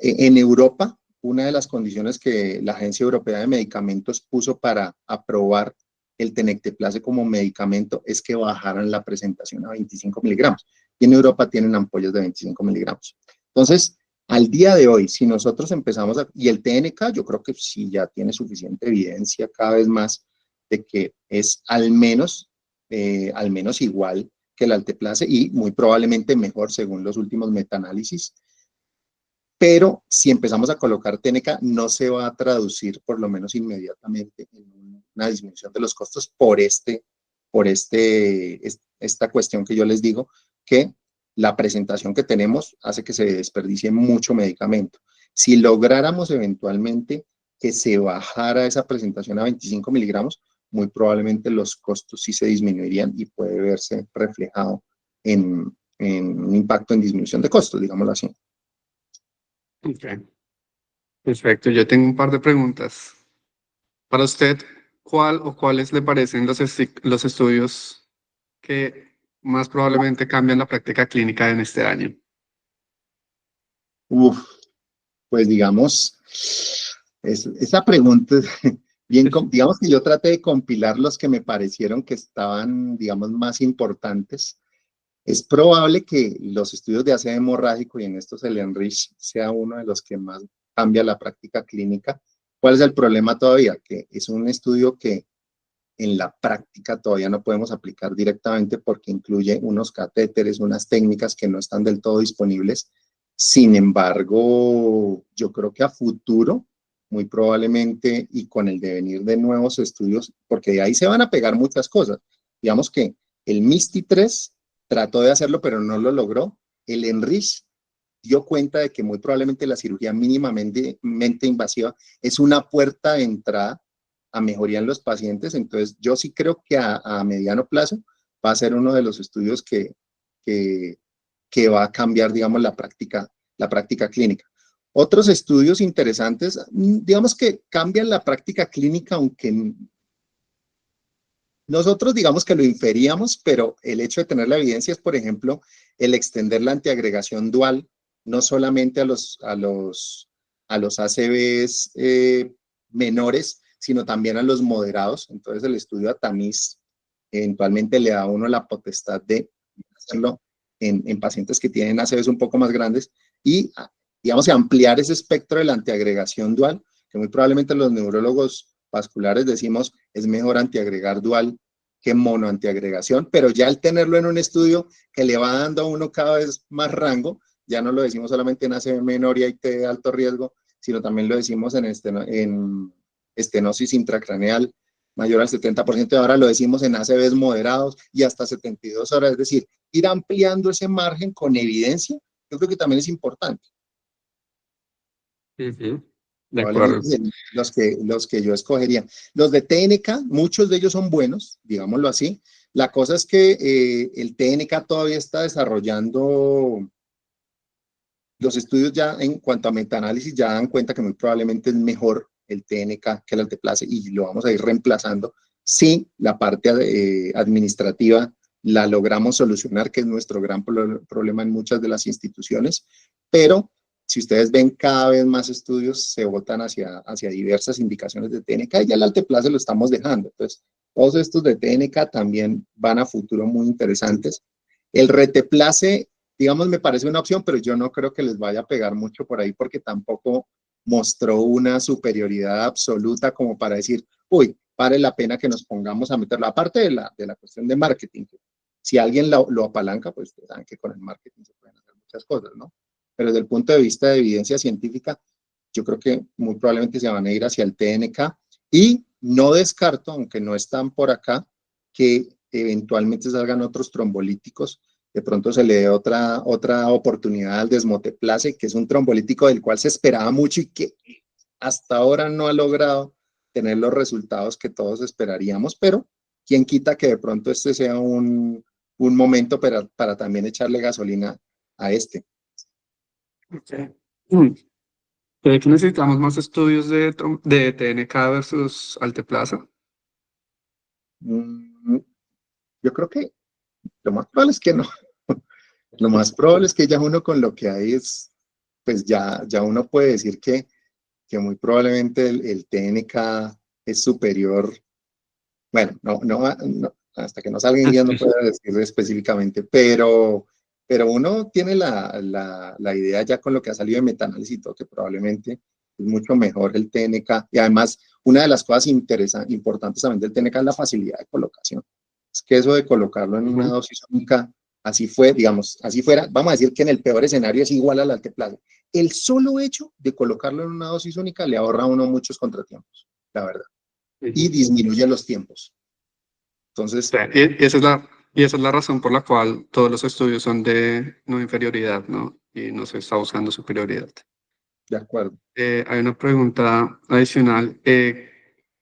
en Europa, una de las condiciones que la Agencia Europea de Medicamentos puso para aprobar el tenecteplase como medicamento es que bajaran la presentación a 25 miligramos. Y en Europa tienen ampollas de 25 miligramos. Entonces, al día de hoy, si nosotros empezamos y el TNK, yo creo que sí ya tiene suficiente evidencia cada vez más de que es al menos igual que el alteplase y muy probablemente mejor según los últimos metaanálisis. pero si empezamos a colocar TNK, no se va a traducir, por lo menos inmediatamente, en una disminución de los costos por esta cuestión que yo les digo, que la presentación que tenemos hace que se desperdicie mucho medicamento. Si lográramos eventualmente que se bajara esa presentación a 25 miligramos, muy probablemente los costos sí se disminuirían y puede verse reflejado en un impacto en disminución de costos, digámoslo así. Ok, perfecto. Yo tengo un par de preguntas. Para usted, ¿cuál o cuáles le parecen los estudios que más probablemente cambian la práctica clínica en este año? Uf, pues digamos, esa pregunta es bien, digamos que yo traté de compilar los que me parecieron que estaban, digamos, más importantes. Es probable que los estudios de ácido hemorrágico, y en estos el ENRICH, sea uno de los que más cambia la práctica clínica. ¿Cuál es el problema todavía? Que es un estudio que en la práctica todavía no podemos aplicar directamente porque incluye unos catéteres, unas técnicas que no están del todo disponibles. Sin embargo, yo creo que a futuro, muy probablemente, y con el devenir de nuevos estudios, porque de ahí se van a pegar muchas cosas. Digamos que el MISTI-3 trató de hacerlo, pero no lo logró. El ENRICH dio cuenta de que muy probablemente la cirugía mínimamente invasiva es una puerta de entrada a mejoría en los pacientes. Entonces, yo sí creo que a mediano plazo va a ser uno de los estudios que va a cambiar, digamos, la práctica clínica. Otros estudios interesantes, digamos que cambian la práctica clínica, aunque nosotros digamos que lo inferíamos, pero el hecho de tener la evidencia es, por ejemplo, el extender la antiagregación dual, no solamente a los ACVs menores, sino también a los moderados. Entonces el estudio ATAMIS eventualmente le da a uno la potestad de hacerlo en pacientes que tienen ACVs un poco más grandes y, digamos, ampliar ese espectro de la antiagregación dual, que muy probablemente los neurólogos vasculares decimos es mejor antiagregar dual que monoantiagregación, pero ya al tenerlo en un estudio que le va dando a uno cada vez más rango, ya no lo decimos solamente en ACV menor y IT de alto riesgo, sino también lo decimos en estenosis intracraneal mayor al 70%, y ahora lo decimos en ACVs moderados y hasta 72 horas, es decir, ir ampliando ese margen con evidencia, yo creo que también es importante. De acuerdo. Los que yo escogería. Los de TNK, muchos de ellos son buenos, digámoslo así. La cosa es que el TNK todavía está desarrollando los estudios ya en cuanto a metaanálisis, ya dan cuenta que muy probablemente es mejor el TNK que el alteplase y lo vamos a ir reemplazando si la parte administrativa la logramos solucionar, que es nuestro gran problema en muchas de las instituciones, pero si ustedes ven cada vez más estudios se votan hacia diversas indicaciones de TNK y ya el alteplase lo estamos dejando. Entonces, todos estos de TNK también van a futuro muy interesantes. El reteplase, digamos, me parece una opción, pero yo no creo que les vaya a pegar mucho por ahí porque tampoco mostró una superioridad absoluta como para decir, uy, vale la pena que nos pongamos a meterlo. Aparte de la cuestión de marketing, si alguien lo apalanca, pues saben que con el marketing se pueden hacer muchas cosas, ¿no? Pero desde el punto de vista de evidencia científica, yo creo que muy probablemente se van a ir hacia el TNK y no descarto, aunque no están por acá, que eventualmente salgan otros trombolíticos. De pronto se le dé otra oportunidad al desmoteplase, que es un trombolítico del cual se esperaba mucho y que hasta ahora no ha logrado tener los resultados que todos esperaríamos, pero quién quita que de pronto este sea un momento para también echarle gasolina a este. Okay. ¿Cree que necesitamos más estudios de TNK versus alteplasa? Yo creo que lo más probable es que no. Lo más probable es que ya uno con lo que hay es, pues ya uno puede decir que muy probablemente el TNK es superior. Bueno, no, hasta que no salga en guía no puedo decir específicamente, pero uno tiene la idea ya con lo que ha salido de metaanálisis y todo, que probablemente es mucho mejor el TNK. Y además, una de las cosas importantes también del TNK es la facilidad de colocación. Es que eso de colocarlo en una dosis única así fue, digamos, así fuera, vamos a decir que en el peor escenario es igual al alteplase. El solo hecho de colocarlo en una dosis única le ahorra a uno muchos contratiempos, la verdad, y disminuye los tiempos. Entonces, y esa es la razón por la cual todos los estudios son de no inferioridad, ¿no? Y no se está buscando superioridad. de acuerdo. Hay una pregunta adicional.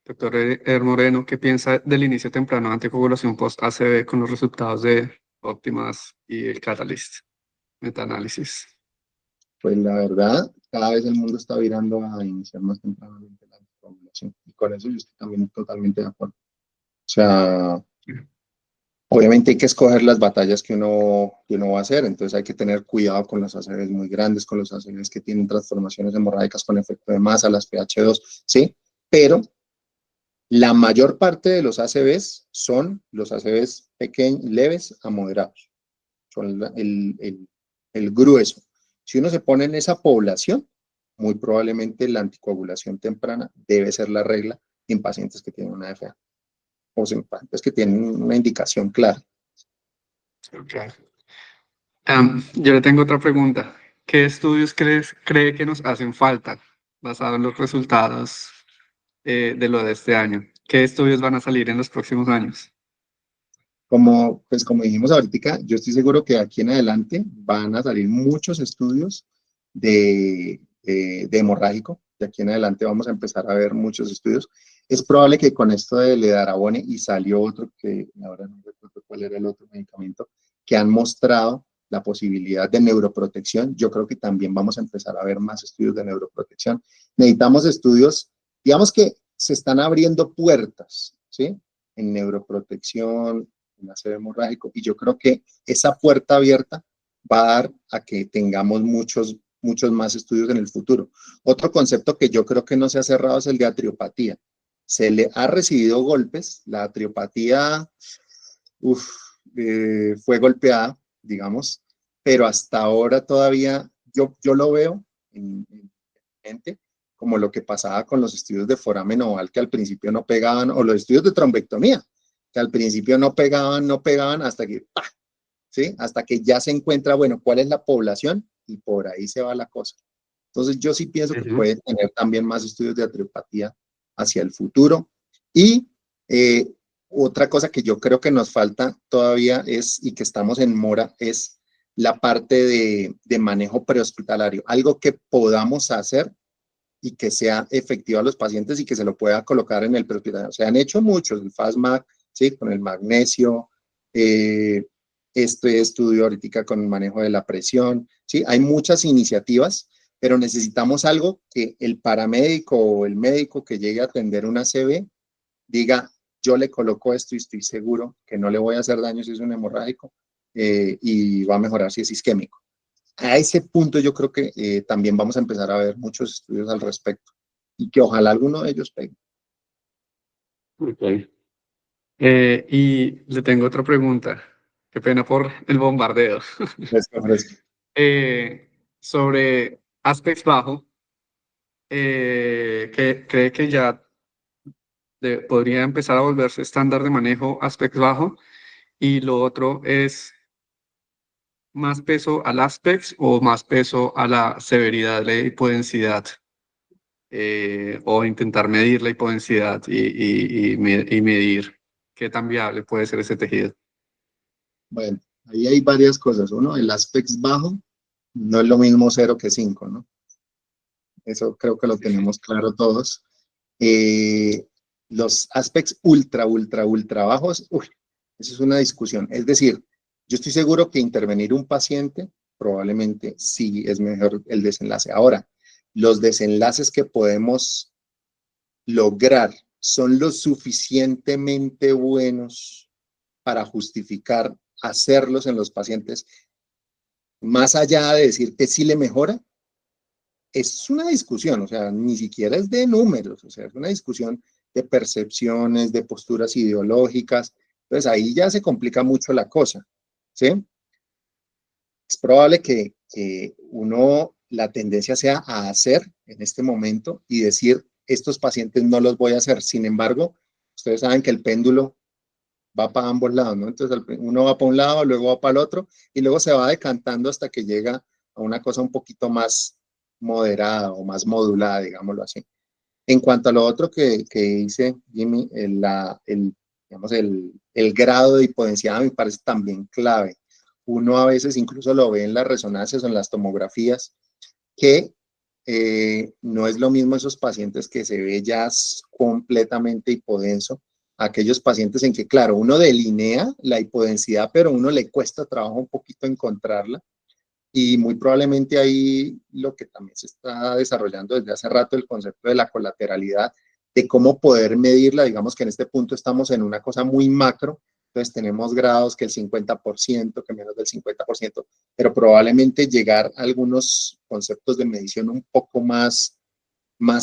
Doctor Moreno, ¿qué piensa del inicio temprano de anticoagulación post-ACV con los resultados de Optimas y el Catalyst metaanálisis? Pues la verdad, cada vez el mundo está virando a iniciar más tempranamente la anticoagulación. Y con eso yo estoy también totalmente de acuerdo. O sea, obviamente hay que escoger las batallas que uno va a hacer, entonces hay que tener cuidado con los ACVs muy grandes, con los ACVs que tienen transformaciones hemorrágicas con efecto de masa, las pH2, ¿sí? Pero la mayor parte de los ACVs son los ACVs pequeños, leves a moderados, son el grueso. Si uno se pone en esa población, muy probablemente la anticoagulación temprana debe ser la regla en pacientes que tienen una FA o en pacientes que tienen una indicación clara. Okay. Yo le tengo otra pregunta. ¿Qué estudios cree que nos hacen falta basado en los resultados de lo de este año? ¿Qué estudios van a salir en los próximos años? Pues como dijimos ahorita, yo estoy seguro que aquí en adelante van a salir muchos estudios de hemorrágico. De aquí en adelante vamos a empezar a ver muchos estudios. Es probable que con esto del edarabone, y salió otro que ahora no recuerdo cuál era el otro medicamento, que han mostrado la posibilidad de neuroprotección. Yo creo que también vamos a empezar a ver más estudios de neuroprotección. Necesitamos estudios, digamos que se están abriendo puertas, ¿sí? En neuroprotección, en ACV hemorrágico, y yo creo que esa puerta abierta va a dar a que tengamos muchos más estudios en el futuro. Otro concepto que yo creo que no se ha cerrado es el de atriopatía. Se le ha recibido golpes, la atriopatía fue golpeada, digamos, pero hasta ahora todavía yo lo veo en gente como lo que pasaba con los estudios de foramen oval, que al principio no pegaban, o los estudios de trombectomía, que al principio no pegaban hasta que, ¡pah! ¿Sí? Hasta que ya se encuentra, bueno, cuál es la población y por ahí se va la cosa. Entonces yo sí pienso que puede tener también más estudios de atriopatía hacia el futuro. Y otra cosa que yo creo que nos falta todavía es, y que estamos en mora, es la parte de manejo prehospitalario, algo que podamos hacer y que sea efectivo a los pacientes y que se lo pueda colocar en el prehospitalario. Se han hecho muchos, el FASMAC, ¿sí? Con el magnesio, este estudio ahorita con el manejo de la presión, ¿sí? Hay muchas iniciativas, pero necesitamos algo que el paramédico o el médico que llegue a atender una CV diga, yo le coloco esto y estoy seguro que no le voy a hacer daño si es un hemorrágico y va a mejorar si es isquémico. A ese punto yo creo que también vamos a empezar a ver muchos estudios al respecto y que ojalá alguno de ellos pegue. Okay. Y le tengo otra pregunta. Qué pena por el bombardeo. Fresco, fresco. Sobre aspects bajo, que cree que ya podría empezar a volverse estándar de manejo aspects bajo. Y lo otro es más peso al aspects o más peso a la severidad de la hipodensidad. O intentar medir la hipodensidad y medir qué tan viable puede ser ese tejido. Bueno, ahí hay varias cosas. Uno, el aspects bajo no es lo mismo 0 que 5, ¿no? Eso creo que lo tenemos claro todos. Los aspects ultra bajos, eso es una discusión. Es decir, yo estoy seguro que intervenir un paciente probablemente sí es mejor el desenlace. Ahora, los desenlaces que podemos lograr son lo suficientemente buenos para justificar hacerlos en los pacientes, más allá de decir que sí le mejora. Es una discusión, o sea, ni siquiera es de números, o sea, es una discusión de percepciones, de posturas ideológicas. Entonces ahí ya se complica mucho la cosa, ¿sí? Es probable que la tendencia sea a hacer en este momento y decir, estos pacientes no los voy a hacer. Sin embargo, ustedes saben que el péndulo va para ambos lados, ¿no? Entonces uno va para un lado, luego va para el otro, y luego se va decantando hasta que llega a una cosa un poquito más moderada o más modulada, digámoslo así. En cuanto a lo otro que dice Jimmy, digamos, el grado de hipodensidad me parece también clave. Uno a veces incluso lo ve en las resonancias o en las tomografías, que no es lo mismo esos pacientes que se ve ya completamente hipodenso, aquellos pacientes en que, claro, uno delinea la hipodensidad, pero a uno le cuesta trabajo un poquito encontrarla. Y muy probablemente ahí lo que también se está desarrollando desde hace rato, el concepto de la colateralidad, de cómo poder medirla. Digamos que en este punto estamos en una cosa muy macro, entonces tenemos grados que el 50%, que menos del 50%, pero probablemente llegar a algunos conceptos de medición un poco más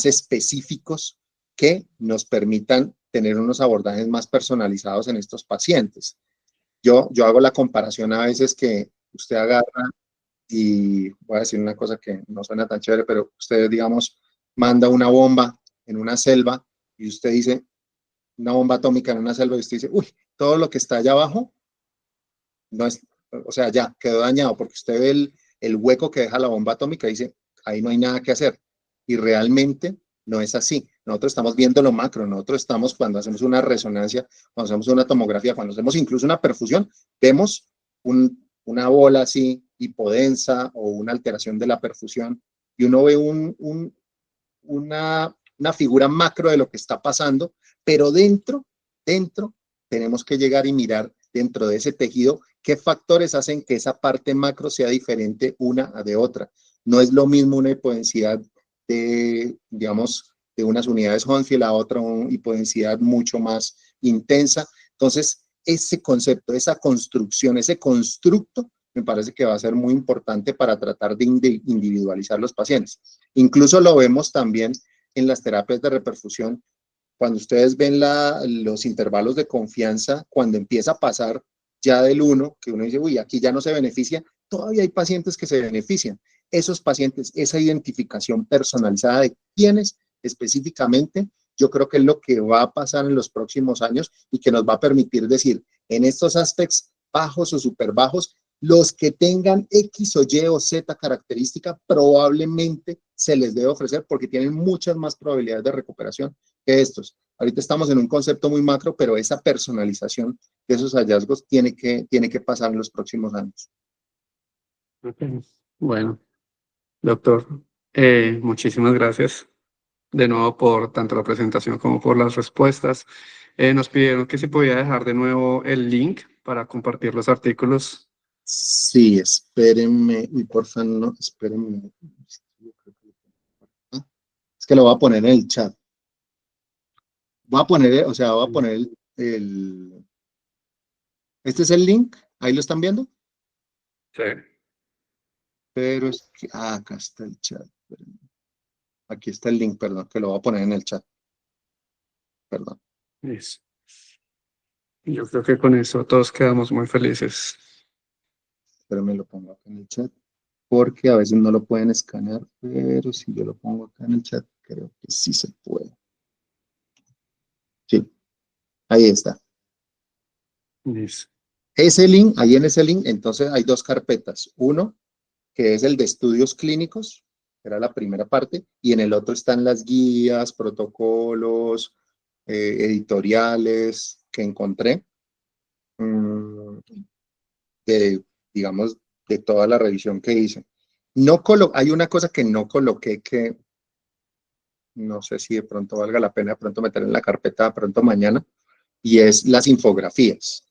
específicos que nos permitan tener unos abordajes más personalizados en estos pacientes. Yo hago la comparación a veces que usted agarra y voy a decir una cosa que no suena tan chévere, pero usted, digamos, manda una bomba en una selva y usted dice, una bomba atómica en una selva y usted dice, uy, todo lo que está allá abajo, no es, o sea, ya quedó dañado porque usted ve el hueco que deja la bomba atómica y dice, ahí no hay nada que hacer. Y realmente no es así. Nosotros estamos viendo lo macro, nosotros estamos cuando hacemos una resonancia, cuando hacemos una tomografía, cuando hacemos incluso una perfusión, vemos una bola así hipodensa o una alteración de la perfusión y uno ve una figura macro de lo que está pasando, pero dentro tenemos que llegar y mirar dentro de ese tejido qué factores hacen que esa parte macro sea diferente una de otra. No es lo mismo una hipodensidad de, digamos, de unas unidades Hounsfield a otra hipodensidad mucho más intensa. Entonces, ese concepto, esa construcción, ese constructo, me parece que va a ser muy importante para tratar de individualizar los pacientes. Incluso lo vemos también en las terapias de reperfusión. Cuando ustedes ven los intervalos de confianza, cuando empieza a pasar ya del 1, que uno dice, uy, aquí ya no se beneficia, todavía hay pacientes que se benefician. Esos pacientes, esa identificación personalizada de quiénes específicamente, yo creo que es lo que va a pasar en los próximos años y que nos va a permitir decir, en estos aspectos bajos o super bajos, los que tengan X o Y o Z característica probablemente se les debe ofrecer porque tienen muchas más probabilidades de recuperación que estos. Ahorita estamos en un concepto muy macro, pero esa personalización de esos hallazgos tiene que pasar en los próximos años. Okay. Bueno, doctor, muchísimas gracias de nuevo por tanto la presentación como por las respuestas. Nos pidieron que se podía dejar de nuevo el link para compartir los artículos. Sí, espérenme, y porfa, no, espérenme. Es que lo voy a poner en el chat. Voy a poner, o sea, voy a poner este es el link, ahí lo están viendo, Sí. pero es que, acá está el chat. Aquí está el link, perdón, que lo voy a poner en el chat. Perdón. Eso. Yo creo que con eso todos quedamos muy felices. Pero me lo pongo acá en el chat, porque a veces no lo pueden escanear, pero si yo lo pongo acá en el chat, creo que sí se puede. Sí, ahí está. Eso. Ese link, ahí en ese link, entonces hay dos carpetas. Uno, que es el de estudios clínicos, que era la primera parte, y en el otro están las guías, protocolos, editoriales que encontré, de, digamos, de toda la revisión que hice. No hay una cosa que no coloqué que no sé si de pronto valga la pena de pronto meter en la carpeta de pronto mañana, y es las infografías.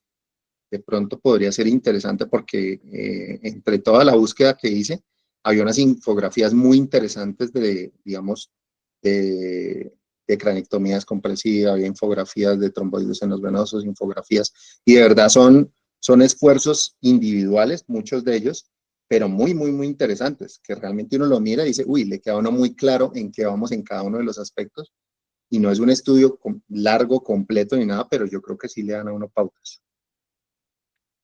De pronto podría ser interesante porque entre toda la búsqueda que hice, había unas infografías muy interesantes de, digamos, de cranectomías comprensivas, había infografías de tromboides en los venosos, infografías, y de verdad son esfuerzos individuales, muchos de ellos, pero muy, muy, muy interesantes, que realmente uno lo mira y dice, uy, le queda a uno muy claro en qué vamos en cada uno de los aspectos, y no es un estudio largo, completo ni nada, pero yo creo que sí le dan a uno pautas.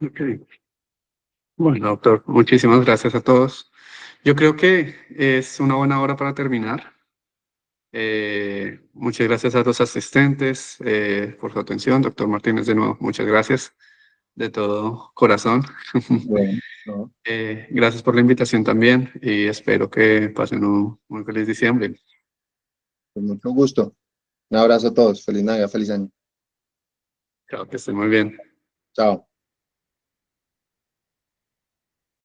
Okay. Bueno, doctor, muchísimas gracias a todos. Yo creo que es una buena hora para terminar. Muchas gracias a los asistentes por su atención. Doctor Martínez, de nuevo, muchas gracias de todo corazón. Bueno, no, Gracias por la invitación también y espero que pasen un muy feliz diciembre. con mucho gusto. Un abrazo a todos. Feliz Navidad, feliz año. Chao, que estén muy bien. Chao.